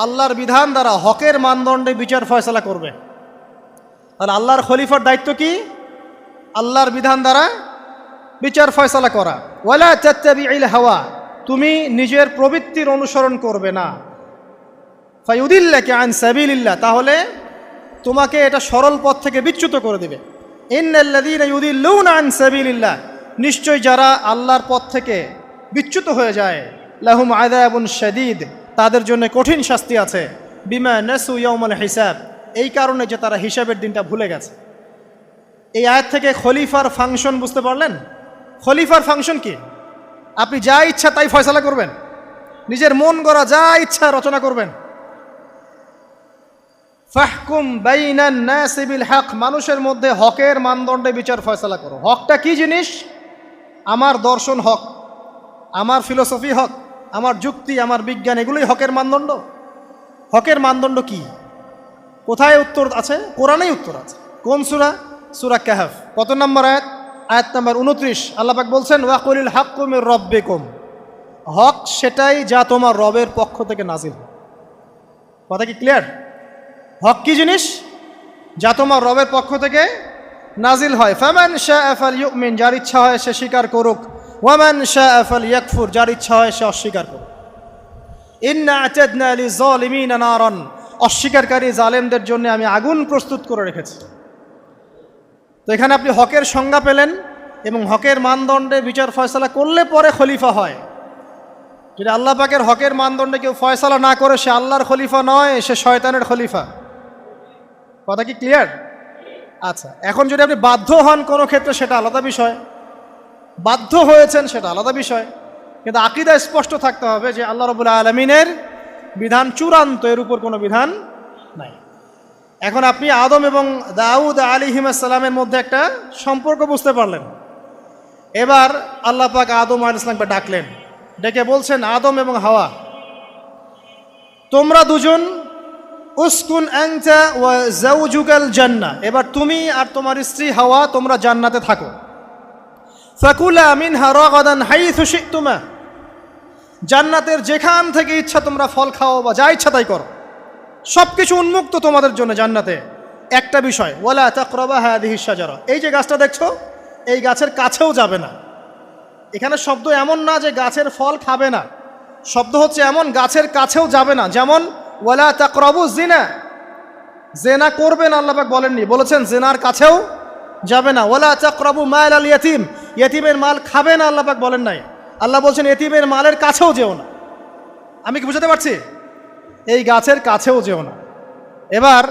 আল্লাহর বিধান দ্বারা হকের মানদণ্ডে বিচার ফয়সালা করবে। তাহলে আল্লাহর খলিফার দায়িত্ব কি? আল্লাহর বিধান দ্বারা বিচার ফয়সালা করা। ওয়ালা তাত্তাবি'ল হাওয়া, তুমি নিজের প্রবৃত্তির অনুসরণ করবে না। ফায়ুদিল্লাকা আন সাবিলিল্লাহ, তাহলে তোমাকে এটা সরল পথ থেকে বিচ্যুত করে দেবে। ইন্নাল্লাযীনা ইউদিল্লুনা আন সাবিলিল্লাহ, নিশ্চয় যারা আল্লাহর পথ থেকে বিচ্যুত হয়ে যায়, লাহুম আযাবুন শাদীদ, তাদের জন্য কঠিন শাস্তি আছে। বিমা নাসু ইয়াউমাল হিসাব, এই কারণে যে তারা হিসাবের দিনটা ভুলে গেছে। এই আয়াত থেকে খলিফার ফাংশন বুঝতে পারলেন? খলিফার ফাংশন কি? আপনি যা ইচ্ছা তাই ফয়সালা করবেন, নিজের মন গড়া যা ইচ্ছা রচনা করবেন। ফাহকুম বাইনান নাসি বিল হক, মানুষের মধ্যে হকের মানদণ্ডে বিচার ফয়সালা করো। হকটা কি জিনিস? আমার দর্শন হক, আমার ফিলোসফি হক, আমার যুক্তি, আমার বিজ্ঞান, এগুলোই হকের মানদণ্ড। হকের মানদণ্ড কি? কোথায় উত্তর আছে? কোরআনেই উত্তর আছে। কোন সূরা? সূরা কাহফ। কত নম্বর আয়াত? আয়াত নম্বর 29। আল্লাহ পাক বলছেন ওয়াকুলিল হাক্কু মির রাব্বিকুম, হক সেটাই যা তোমার রবের পক্ষ থেকে নাজিল। কথা কি ক্লিয়ার? হক কি জিনিস? যা তোমার রবের পক্ষ থেকে নাজিল হয়। ফামান শাআ ফালইউমিন, যার ইচ্ছা হয় সে স্বীকার করুক। ওয়ামান শাআ ফালইয়াকফুর, যার ইচ্ছা হয় সে অস্বীকার করুক। ইন্না আ'তাদনা লিযালিমিনা নারান, অস্বীকারী জালেমদের জন্য আমি আগুন প্রস্তুত করে রেখেছি। তো এখানে আপনি হকের সংজ্ঞা পেলেন এবং হকের মানদণ্ডে বিচার ফয়সালা করলে পরে খলিফা হয়। যদি আল্লাহ পাকের হকের মানদণ্ডে কেউ ফয়সালা না করে সে আল্লাহর খলিফা নয়, সে শয়তানের খলিফা। কথা কি ক্লিয়ার? আচ্ছা, এখন যদি আপনি বাধ্য হন কোনো ক্ষেত্রে সেটা আলাদা বিষয়, বাধ্য হয়েছেন সেটা আলাদা বিষয়, কিন্তু আকীদা স্পষ্ট থাকতে হবে যে আল্লাহ রাব্বুল আলামিনের বিধান চূড়ান্ত, এর উপর কোনো বিধান নাই। এখন আপনি আদম এবং দাউদ আলাইহিস সালামের মধ্যে একটা সম্পর্ক বুঝতে পারলেন। এবার আল্লাহ পাক আদম আলাইহিস সালামকে ডাকলেন, ডেকে বলছেন আদম এবং হাওয়া, তোমরা দুজন উসকুন আনতা ওয়া যাওজুকাল জান্নাহ, এবার তুমি আর তোমার স্ত্রী হাওয়া তোমরা জান্নাতে থাকো। ফাকুলা মিনহা রাগাদান হাইথু শি'তুমা, জান্নাতের যেখান থেকে ইচ্ছা তোমরা ফল খাও বা যা ইচ্ছা তাই করো, সব কিছু উন্মুক্ত তোমাদের জন্য জান্নাতে। একটা বিষয়, ওয়ালা তাকরাবা হাযিহিশ শাজারা, এই যে গাছটা দেখছো এই গাছের কাছেও যাবে না। এখানে শব্দ এমন না যে গাছের ফল খাবে না, শব্দ হচ্ছে এমন গাছের কাছেও যাবে না। যেমন ওয়ালা তাকরাবু জিনা, জেনা করবে না আল্লাহ পাক বলেননি, বলেছেন জেনার কাছেও যাবে না। ওয়ালা তাকরাবু মাল আল ইয়াতিম, ইয়াতিমের মাল খাবে না আল্লাহ পাক বলেন নাই, আল্লাহ বলছেন ইয়াতিমের মালের কাছেও যেও না। আমি কি বুঝাতে পারছি? এই গাছের কাছেও যেও না। এবার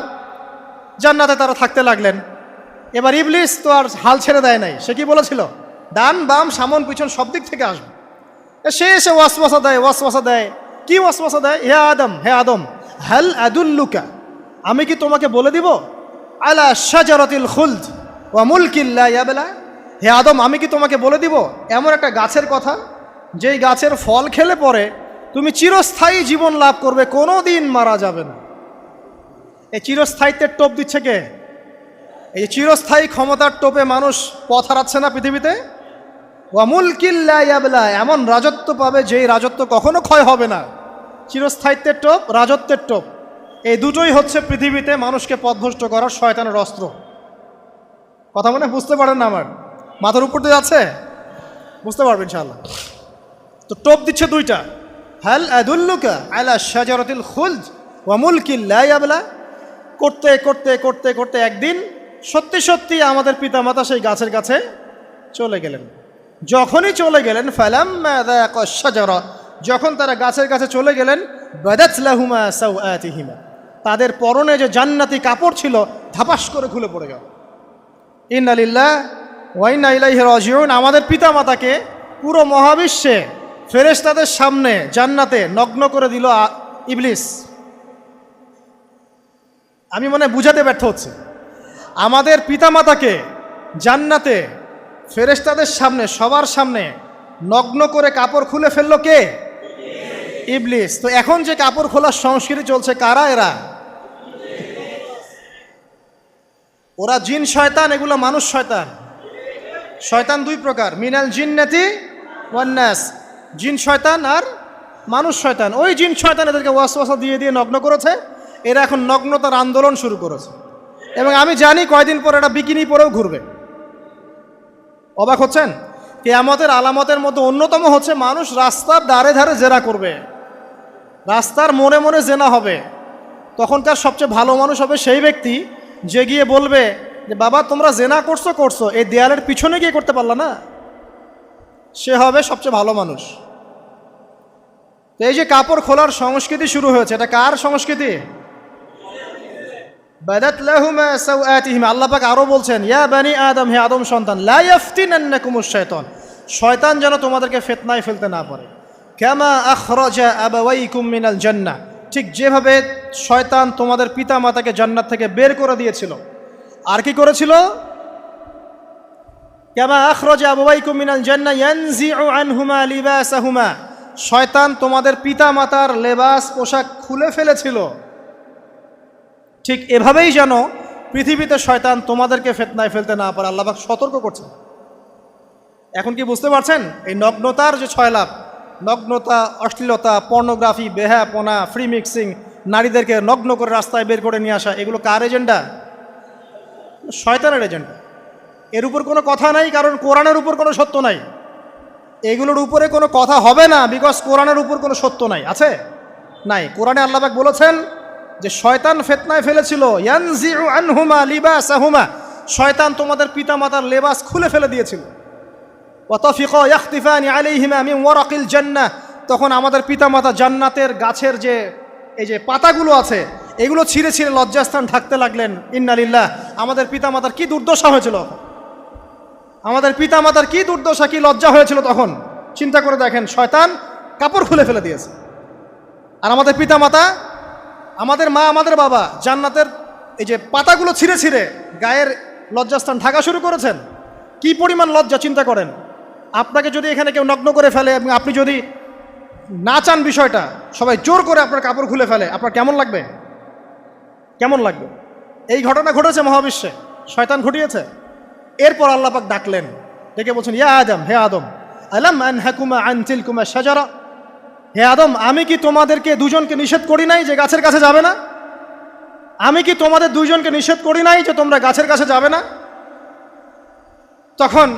জান্নাতে তারা থাকতে লাগলেন। এবার ইবলিস তো আর হাল ছেড়ে দেয় নাই, সে কি বলেছিল? ডান বাম সামন পিছন সব দিক থেকে আসবে। সে এসে ওয়াসওয়াসা দেয়। কি ওয়াসওয়াসা দেয়? হে আদম হাল আদুল্লুকা, আমি কি তোমাকে বলে দিব আলা শাজারাতিল খুলদ ওয়া মুলকিন লা ইয়াবলা, হে আদম, আমি কি তোমাকে বলে দিব এমন একটা গাছের কথা, যেই গাছের ফল খেলে পরে তুমি চিরস্থায়ী জীবন লাভ করবে, কোনো দিন মারা যাবে না। এই চিরস্থায়িত্বের টোপ দিচ্ছে কে? এই চিরস্থায়ী ক্ষমতার টোপে মানুষ পথ হারাচ্ছে না পৃথিবীতে। ওয়া মুলকিন লা ইয়াবলা, এমন রাজত্ব পাবে যেই রাজত্ব কখনো ক্ষয় হবে না। চিরস্থায়িত্বের টোপ, রাজত্বের টোপ, এই দুটোই হচ্ছে পৃথিবীতে মানুষকে পথভ্রষ্ট করার শয়তানের অস্ত্র। কথা মনে বুঝতে পারেন না? আমার মাথার উপর দিয়ে আছে, বুঝতে পারবেন ইনশাআল্লাহ। তো টোপ দিচ্ছে দুইটা, হাল আদুল্লুকা আলা শাজারাতিল খুলদ ওয়া মুলকিন লা ইয়াবলা। করতে করতে করতে করতে একদিন সত্যি সত্যি আমাদের পিতামাতা সেই গাছের কাছে চলে গেলেন। যখনই চলে গেলেন, ফালাম্মা যাকা শাজারা, যখন তারা গাছের কাছে চলে গেলেন, বাদাত লাহুমা সাওআতিহিমা, তাদের পরনে যে জান্নাতি কাপড় ছিল ধাপাস করে খুলে পড়ে গেল। ইন্না লিল্লাহি ওয়া ইন্না ইলাইহি রাজিউন। আমাদের পিতামাতাকে পুরো মহাবিশ্বে ফেরেশতাদের সামনে জান্নাতে নগ্ন করে দিল ইবলিস। আমি মনে বুঝাতে ব্যর্থ হচ্ছে। আমাদের পিতামাতাকে জান্নাতে ফেরেশতাদের সামনে, সবার সামনে নগ্ন করে কাপড় খুলে ফেললো কে? ইবলিস। তো এখন যে কাপড় খোলার সংস্কৃতি চলছে, কারা এরা? ওরা জিন শয়তান, এগুলো মানুষ শয়তান। শয়তান দুই প্রকার, মিনাল জিন্নাতি ওয়ান নাস, জিন শয়তান আর মানুষ শয়তান। ওই জিন শয়তান এদেরকে ওয়াসওয়াসা দিয়ে দিয়ে নগ্ন করেছে। এরা এখন নগ্নতার আন্দোলন শুরু করেছে, এবং আমি জানি কয়দিন পর এটা বিকিনি পরেও ঘুরবে। অবাক হচ্ছেন? কিয়ামতের আলামতের মধ্যে অন্যতম হচ্ছে মানুষ রাস্তার ধারে ধারে জেনা করবে, রাস্তার মোড়ে মোড়ে জেনা হবে। তখনকার সবচেয়ে ভালো মানুষ হবে সেই ব্যক্তি যে গিয়ে বলবে যে বাবা তোমরা জেনা করছো করছো, এই দেয়ালের পিছনে গিয়ে করতে পারলা না। সে হবে সবচেয়ে ভালো মানুষ। তো এই যে কাপড় খোলার সংস্কৃতি শুরু হয়েছে, এটা কার সংস্কৃতি? বাদাত লাহুমা সাওআতিহিমা। আল্লাহ পাক আরো বলছেন, ইয়া বানি আদম, হে আদম সন্তান, লা ইয়াফতিনান্নাকুমুশ শাইতান, শয়তান যেন তোমাদেরকে ফিতনায় ফেলতে না পারে। কামা আখরাজা আবাওয়াইকুম মিনাল জান্নাহ, ঠিক যেভাবে শয়তান তোমাদের পিতা মাতাকে জান্নাত থেকে বের করে দিয়েছিল। আর কি করেছিল? কামা আখরাজা আবাওয়াইকুম মিনাল জান্নাহ ইয়ানজিউ আনহুমা লিবাসাহুমা, শয়তান তোমাদের পিতা মাতার লেবাস পোশাক খুলে ফেলেছিল। ঠিক এভাবেই যেন পৃথিবীতে শয়তান তোমাদেরকে ফিতনায় ফেলতে না পারে, আল্লাহ পাক সতর্ক করছেন। এখন কি বুঝতে পারছেন? এই নগ্নতার যে 6 লাভ, নগ্নতা, অশ্লীলতা, পর্নোগ্রাফি, বেহায়াপনা, ফ্রি মিক্সিং, নারীদেরকে নগ্ন করে রাস্তায় বের করে নিয়ে আসা, এগুলো কার এজেন্ডা? শয়তানের এজেন্ডা। এর উপর কোনো কথা নাই, কারণ কোরআনের উপর কোনো সত্য নাই। এগুলোর উপরে কোনো কথা হবে না, বিকজ কোরআনের উপর কোনো সত্য নাই। আছে? নাই। কোরআনে আল্লাহ পাক বলেছেন যে শয়তান ফিতনায় ফেলেছিল, ইয়ানজিউ আনহুমা লিবাসাহুমা, শয়তান তোমাদের পিতামাতার লেবাস খুলে ফেলে দিয়েছিল। ওয়া তাফিকা ইয়াখতিফানি আলাইহিমা মিন ওয়ারাকিল জান্নাহ, তখন আমাদের পিতামাতা জান্নাতের গাছের যে এই যে পাতাগুলো আছে এগুলো ছিঁড়ে ছিঁড়ে লজ্জাস্থান ঢাকতে লাগলেন। ইন্না লিল্লাহ। আমাদের পিতামাতার কি দুর্দশা হয়েছিল, আমাদের পিতামাতার কি দুর্দশা, কি লজ্জা হয়েছিল তখন। চিন্তা করে দেখেন, শয়তান কাপড় খুলে ফেলে দিয়েছে। আর আমাদের পিতামাতা, আমাদের মা, আমাদের বাবা জান্নাতের এই যে পাতাগুলো ছিঁড়ে ছিঁড়ে গায়ের লজ্জাস্থান ঢাকা শুরু করেছেন। কি পরিমাণ লজ্জা চিন্তা করেন। আপনাকে যদি এখানে কেউ নগ্ন করে ফেলে এবং আপনি যদি না চান বিষয়টা, সবাই জোর করে আপনার কাপড় খুলে ফেলে, আপনার কেমন লাগবে? কেমন লাগবে? এই ঘটনা ঘটেছে মহাবিশ্বে, শয়তান ঘটিয়েছে। এরপর আল্লাহ পাক ডাকলেন, ডেকে বলছেন, ইয়া আদম, হে আদম, আলাম আনহাকুমা আন তিলকুমা শাজারা, হে আদম, আমি কি তোমাদেরকে দুজনকে নিষেধ করি নাই যে গাছের কাছে যাবে না? আমি কি তোমাদের দুইজনকে নিষেধ করি নাই যে তোমরা গাছের কাছে যাবে না? তখন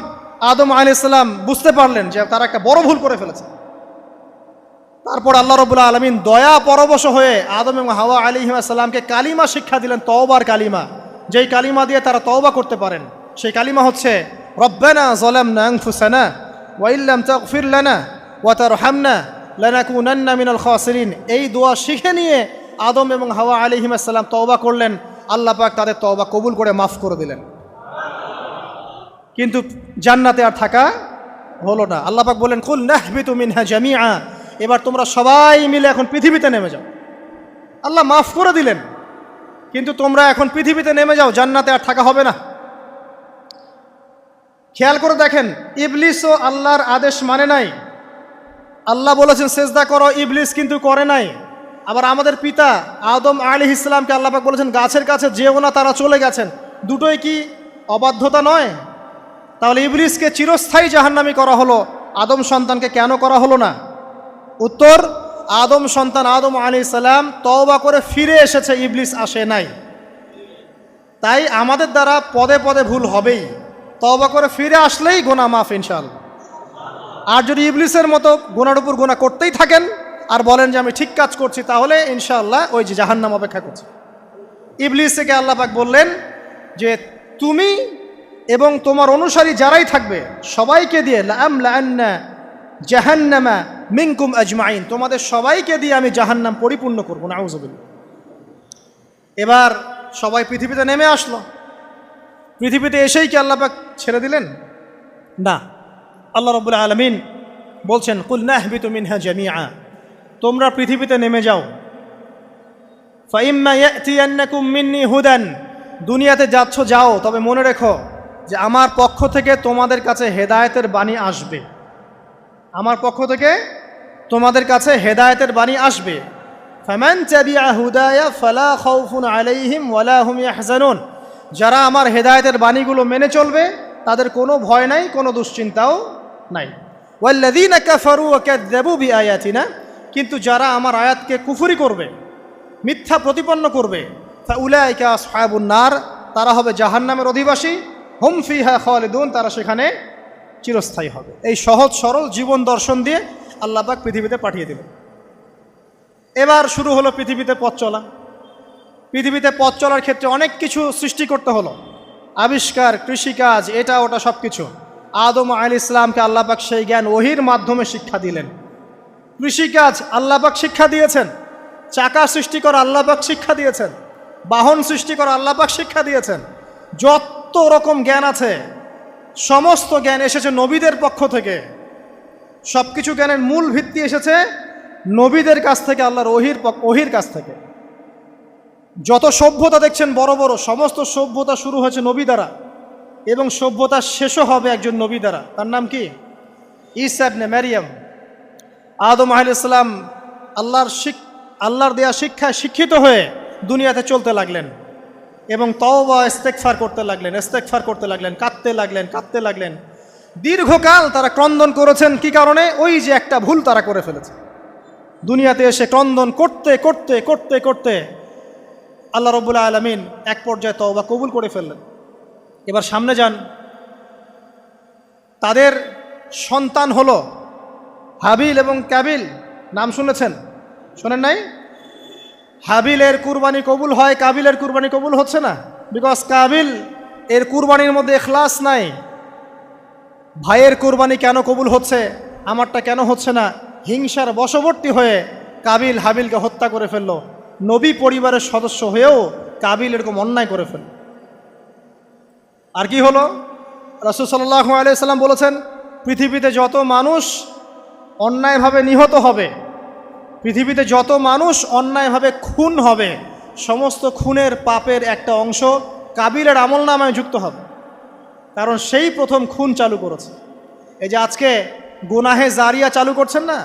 আদম আলাইহিস সালাম বুঝতে পারলেন যে তারা একটা বড় ভুল করে ফেলেছে। তারপর আল্লাহ রাব্বুল আলামিন দয়া পরবশ হয়ে আদম এবং হাওয়া আলাইহিস সালামকে কালিমা শিক্ষা দিলেন, তওবার কালিমা, যেই কালিমা দিয়ে তারা তওবা করতে পারেন। সেই কালিমা হচ্ছে রব্বানা যালামনা আনফুসানা ওয়া ইল্লাম তাগফির লানা ওয়া তারহামনা লানাকুনান্না মিনাল খাসিরিন। এই দোয়া শিখে নিয়ে আদম এবং হাওয়া আলাইহিস সালাম তওবা করলেন। আল্লাহ পাক তাদের তওবা কবুল করে মাফ করে দিলেন। কিন্তু জান্নাতে আর থাকা হলো না। আল্লাহ পাক বলেন, কুল নাহবিতু মিনহা জামিআ, এবার তোমরা সবাই মিলে এখন পৃথিবীতে নেমে যাও। আল্লাহ মাফ করে দিলেন, কিন্তু তোমরা এখন পৃথিবীতে নেমে যাও, জান্নাতে আর থাকা হবে না। খেয়াল করে দেখেন, ইবলিসও আল্লাহর আদেশ মানে নাই। আল্লাহ বলেছেন সেজদা করো, ইবলিস কিন্তু করে নাই। আবার আমাদের পিতা আদম আলাইহিস সালামকে আল্লাহ পাক বলেছেন গাছের কাছে যেও না, তারা চলে গেছেন। দুটোই কি অবাধ্যতা নয়? তাহলে ইবলিসকে চিরস্থায়ী জাহান্নামী করা হলো, আদম সন্তানকে কেন করা হলো না? উত্তর, আদম সন্তান আদম আলাইহিস সালাম তওবা করে ফিরে এসেছে, ইবলিস আসে নাই। তাই আমাদের দ্বারা পদে পদে ভুল হবেই, তওবা করে ফিরে আসলেই গুনাহ মাফ ইনশাআল্লাহ। আর যদি ইবলিসের মতো গুনার উপর গুনাহ করতেই থাকেন আর বলেন যে আমি ঠিক কাজ করছি, তাহলে ইনশাআল্লাহ ওই যে জাহান্নাম অপেক্ষা করছে। ইবলিসকে আল্লাহ পাক বললেন যে তুমি এবং তোমার অনুসারী যারাই থাকবে সবাইকে দিয়ে লাআমলাআন্না জাহান্নামা মিনকুম আজমাইন, তোমাদের সবাইকে দিয়ে আমি জাহান্নাম পরিপূর্ণ করব। নাউযুবিল্লাহ। এবার সবাই পৃথিবীতে নেমে আসলো। পৃথিবীতে এসেই কি আল্লাহ পাক ছেড়ে দিলেন? না। আল্লাহ রাব্বুল আলামিন বলছেন কুল নাহবিতু মিনহা জামিআ, তোমরা পৃথিবীতে নেমে যাও। ফাইম্মা ইয়াতিয়ান্নাকুম মিন্নি হুদান, দুনিয়াতে যাচ্ছ যাও, তবে মনে রেখো যে আমার পক্ষ থেকে তোমাদের কাছে হেদায়েতের বাণী আসবে। আমার পক্ষ থেকে তোমাদের কাছে হেদায়েতের বাণী আসবে। ফামান তাবিআ হুদায়া ফালা খাউফুন আলাইহিম ওয়ালা হুম ইয়াহজানুন, যারা আমার হেদায়েতের বাণীগুলো মেনে চলবে তাদের কোনো ভয় নাই, কোনো দুশ্চিন্তাও নাই। ওয়াল্লাযীনা কাফারু ওয়া কাযযাবু বিআয়াতিনা, কিন্তু যারা আমার আয়াতকে কুফরি করবে, মিথ্যা প্রতিপন্ন করবে, ফাউলাইকা আসহাবুন নার, তারা হবে জাহান্নামের অধিবাসী। হুম ফিহা খালিদুন, তারা সেখানে চিরস্থায়ী হবে। এই সহজ সরল জীবন দর্শন দিয়ে আল্লাহ পাক পৃথিবীতে পাঠিয়ে দিলেন। এবার শুরু হলো পৃথিবীতে পথ চলা। পৃথিবীতে পথ চলার ক্ষেত্রে অনেক কিছু সৃষ্টি করতে হলো, আবিষ্কার, কৃষিকাজ, এটা ওটা সব কিছু। আদম আলাইহিস সালামকে আল্লাহ পাক সেই জ্ঞান ওহির মাধ্যমে শিক্ষা দিলেন। কৃষিকাজ আল্লাহ পাক শিক্ষা দিয়েছেন, চাকা সৃষ্টি করা আল্লাহ পাক শিক্ষা দিয়েছেন, বাহন সৃষ্টি করা আল্লাহ পাক শিক্ষা দিয়েছেন। যত রকম জ্ঞান আছে সমস্ত জ্ঞান এসেছে নবীদের পক্ষ থেকে। সব কিছু জ্ঞানের মূল ভিত্তি এসেছে নবীদের কাছ থেকে, আল্লাহর ওহির কাছ থেকে। যত সভ্যতা দেখছেন বড় বড়, সমস্ত সভ্যতা শুরু হয়েছে নবী দ্বারা, এবং সভ্যতা শেষও হবে একজন নবী দ্বারা। তার নাম কি? ঈসা ইবনে মারইয়াম। আদম আলাইহিস সালাম আল্লাহর দেয়া শিক্ষায় শিক্ষিত হয়ে দুনিয়াতে চলতে লাগলেন এবং তওবা ইস্তেগফার করতে লাগলেন, কাঁদতে লাগলেন। দীর্ঘকাল তারা ক্রন্দন করেছেন। কি কারণে? ওই যে একটা ভুল তারা করে ফেলেছে। দুনিয়াতে এসে ক্রন্দন করতে করতে করতে করতে আল্লাহ রাব্বুল আলামিন এক পর্যায়ে তওবা কবুল করে ফেললেন। এবার সামনে যান, তাদের সন্তান হলো হাবিল এবং কাবিল। নাম শুনেছেন? শোনেন নাই? হাবিলের কুরবানি কবুল হয়, কাবিলের কুরবানি কবুল হচ্ছে না। বিকজ কাবিল এর কুরবানির মধ্যে ইখলাস নাই। ভাইয়ের কুরবানি কেন কবুল হচ্ছে, আমারটা কেন হচ্ছে না? হিংসার বশবর্তী হয়ে কাবিল হাবিলকে হত্যা করে ফেললো। নবী পরিবারের সদস্য হয়েও কাবিল এরকম অন্যায় করে ফেলল। আর কি হলো? রাসূল সাল্লাল্লাহু আলাইহি সাল্লাম বলেছেন, পৃথিবীতে যত মানুষ অন্যায়ভাবে নিহত হবে, পৃথিবীতে যত মানুষ অন্যায়ভাবে খুন হবে, সমস্ত খুনের পাপের একটা অংশ কাবিলের আমলনামায় যুক্ত হবে। কারণ সেই প্রথম খুন চালু করেছে। এই যে আজকে গুনাহে জারিয়া চালু করছেন না,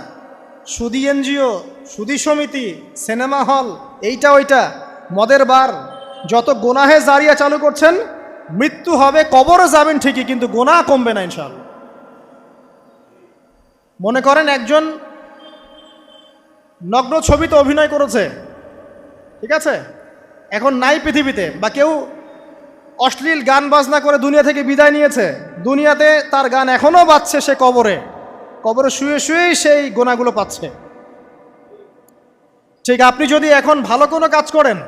সুদী এনজিও, সুদী সমিতি, সিনেমা হল, এইটা ওইটা, মদের বার, যত গুনাহে জারিয়া চালু করছেন, মৃত্যু হবে, কবরে যাবেন ঠিকই, কিন্তু গুনাহ কমবে না ইনশাআল্লাহ। মনে করেন একজন নগ্ন ছবিতে অভিনয় করেছে, ঠিক আছে, এখন নাই পৃথিবীতে, বা কেউ অশ্লীল গান বাজনা করে দুনিয়া থেকে বিদায় নিয়েছে, দুনিয়াতে তার গান এখনও বাজছে, সে কবরে শুয়ে শুয়েই সেই গোনাগুলো পাচ্ছে। ঠিক আপনি যদি এখন ভালো কোনো কাজ করেন,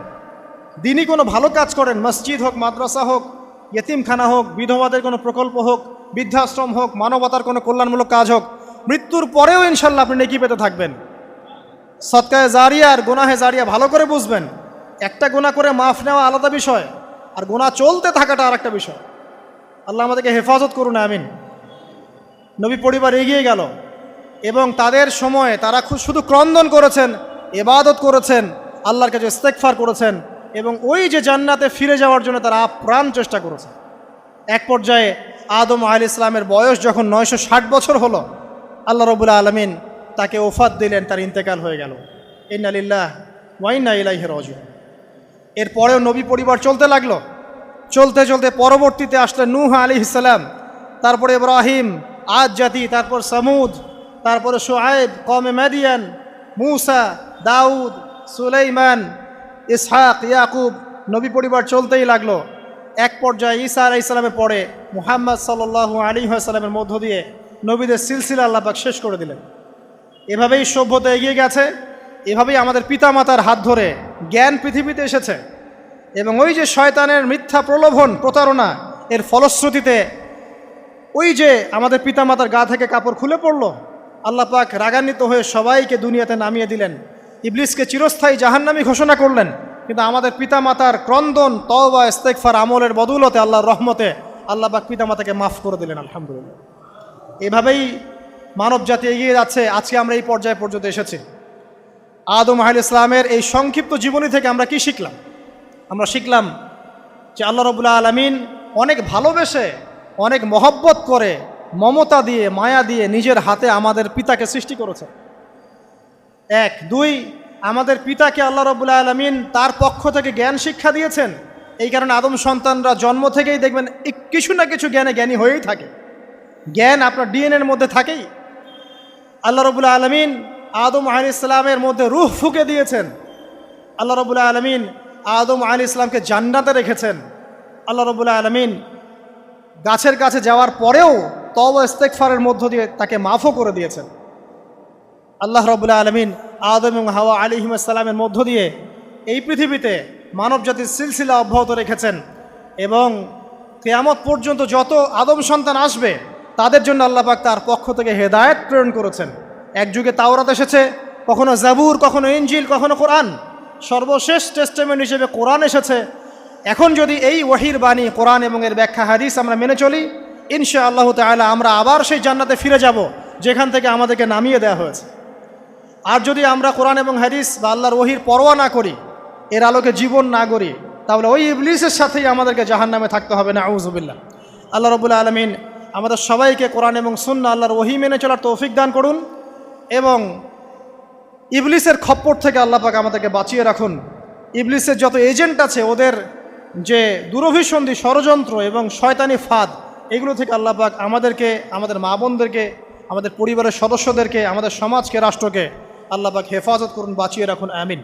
দিনই কোনো ভালো কাজ করেন, মসজিদ হোক, মাদ্রাসা হোক, ইয়েতিমখানা হোক, বিধবাদের কোনো প্রকল্প হোক, বৃদ্ধাশ্রম হোক, মানবতার কোনো কল্যাণমূলক কাজ হোক, মৃত্যুর পরেও ইনশাল্লাহ আপনি নেকি পেতে থাকবেন। সদকায়ে জারিয়া আর গুনাহে জারিয়া ভালো করে বুঝবেন। একটা গুনাহ করে মাফ নেওয়া আলাদা বিষয়, আর গুনাহ চলতে থাকাটা আর একটা বিষয়। আল্লাহ আমাদেরকে হেফাজত করুন, আমিন। নবী পরিবার এগিয়ে গেল এবং তাদের সময়ে তারা শুধু ক্রন্দন করেছেন, ইবাদত করেছেন, আল্লাহর কাছে ইস্তেগফার করেছেন এবং ওই যে জান্নাতে ফিরে যাওয়ার জন্য তারা আপ্রাণ চেষ্টা করেছে। এক পর্যায়ে আদম আলাইহিস সালামের বয়স যখন 960 বছর হলো, আল্লাহ রাব্বুল আলামিন তাকে ওফাত দিলেন, তার ইন্তেকাল হয়ে গেল। ইন্না লিল্লাহি ওয়া ইন্না ইলাইহি রাজিউন। এরপরেও নবী পরিবার চলতে লাগলো, চলতে চলতে পরবর্তীতে আসলেন নূহ আলাইহিস সালাম, তারপরে ইব্রাহিম, আদ জাতি, তারপর সামুদ, তারপরে শুআয়ব, কওমে মাদিয়ান, মূসা, দাউদ, সুলাইমান, ইসহাক, ইয়াকুব। নবী পরিবার চলতেই লাগলো। এক পর্যায়ে ঈসা আলাইহিস সালামের পরে মুহাম্মদ সাল্লাল্লাহু আলাইহি ওয়াসাল্লামের মধ্য দিয়ে নবীদের সিলসিলা আল্লাহ পাক শেষ করে দিলেন। এভাবেই সভ্যতা এগিয়ে গেছে, এভাবেই আমাদের পিতামাতার হাত ধরে জ্ঞান পৃথিবীতে এসেছে। এবং ওই যে শয়তানের মিথ্যা প্রলোভন, প্রতারণা, এর ফলশ্রুতিতে ওই যে আমাদের পিতামাতার গা থেকে কাপড় খুলে পড়ল, আল্লাহ পাক রাগান্বিত হয়ে সবাইকে দুনিয়াতে নামিয়ে দিলেন, ইবলিসকে চিরস্থায়ী জাহান্নামী ঘোষণা করলেন। কিন্তু আমাদের পিতামাতার ক্রন্দন, তওবা, ইস্তেগফার, আমলের বদৌলতে, আল্লাহর রহমতে আল্লাহ পাক পিতামাতাকে মাফ করে দিলেন, আলহামদুলিল্লাহ। এভাবেই মানব জাতি এগিয়ে যাচ্ছে। আজকে আমরা এই পর্যায়ে পর্যন্ত এসেছি। আদম আলাইহিস সালামের এই সংক্ষিপ্ত জীবনী থেকে আমরা কি শিখলাম? আমরা শিখলাম যে আল্লাহ রাব্বুল আলামিন অনেক ভালোবেসে, অনেক মহব্বত করে, মমতা দিয়ে, মায়া দিয়ে নিজের হাতে আমাদের পিতাকে সৃষ্টি করেছে। এক। দুই, আমাদের পিতাকে আল্লাহ রাব্বুল আলামিন তার পক্ষ থেকে জ্ঞান শিক্ষা দিয়েছেন। এই কারণে আদম সন্তানরা জন্ম থেকেই দেখবেন কিছু না কিছু জ্ঞানে জ্ঞানী হয়েই থাকে। জ্ঞান আপনার ডিএনএর মধ্যে থাকেই। আল্লাহ রাব্বুল আলামিন আদম আলাইহিস সালামের মধ্যে রূহ ফুঁকে দিয়েছেন। আল্লাহ রাব্বুল আলামিন আদম আলাইহিস সালামকে জান্নাতে রেখেছেন। আল্লাহ রাব্বুল আলামিন গাছের কাছে যাওয়ার পরেও তওবা ইস্তেগফারের মধ্য দিয়ে তাকে মাফও করে দিয়েছেন। আল্লাহ রাব্বুল আলামিন আদম এবং হাওয়া আলাইহিস সালামের মধ্য দিয়ে এই পৃথিবীতে মানব জাতির সিলসিলা অব্যাহত রেখেছেন। এবং কিয়ামত পর্যন্ত যত আদম সন্তান আসবে তাদের জন্য আল্লাহ পাক তার পক্ষ থেকে হেদায়েত প্রেরণ করেছেন। এক যুগে তাওরাত এসেছে, কখনো জাবুর, কখনো ইনজিল, কখনো কোরআন। সর্বশেষ টেস্টামেন্ট হিসেবে কোরআন এসেছে। এখন যদি এই ওয়াহির বাণী, কোরআন এবং এর ব্যাখ্যা হাদিস আমরা মেনে চলি, ইনশাআল্লাহ তাআলা আমরা আবার সেই জান্নাতে ফিরে যাব যেখান থেকে আমাদেরকে নামিয়ে দেওয়া হয়েছে। আর যদি আমরা কোরআন এবং হাদিস বা আল্লাহর ওয়াহির পরোয়া না করি, এর আলোকে জীবন না গড়ি, তাহলে ওই ইবলিসের সাথেই আমাদেরকে জাহান্নামে থাকতে হবে, নাউযুবিল্লাহ। আল্লাহ রাব্বুল আলামিন আমাদের সবাইকে কোরআন এবং সুন্নাহ, আল্লাহর ওয়াহি মেনে চলার তৌফিক দান করুন এবং ইবলিসের খপ্পর থেকে আল্লাহ পাক আমাদেরকে বাঁচিয়ে রাখুন। ইবলিসের যত এজেন্ট আছে, ওদের যে দুরভিসন্ধি, ষড়যন্ত্র এবং শয়তানি ফাঁদ, এগুলো থেকে আল্লাহ পাক আমাদেরকে, আমাদের মা বোনদেরকে, আমাদের পরিবারের সদস্যদেরকে, আমাদের সমাজকে, রাষ্ট্রকে আল্লাহ পাক হেফাজত করুন, বাঁচিয়ে রাখুন, আমিন।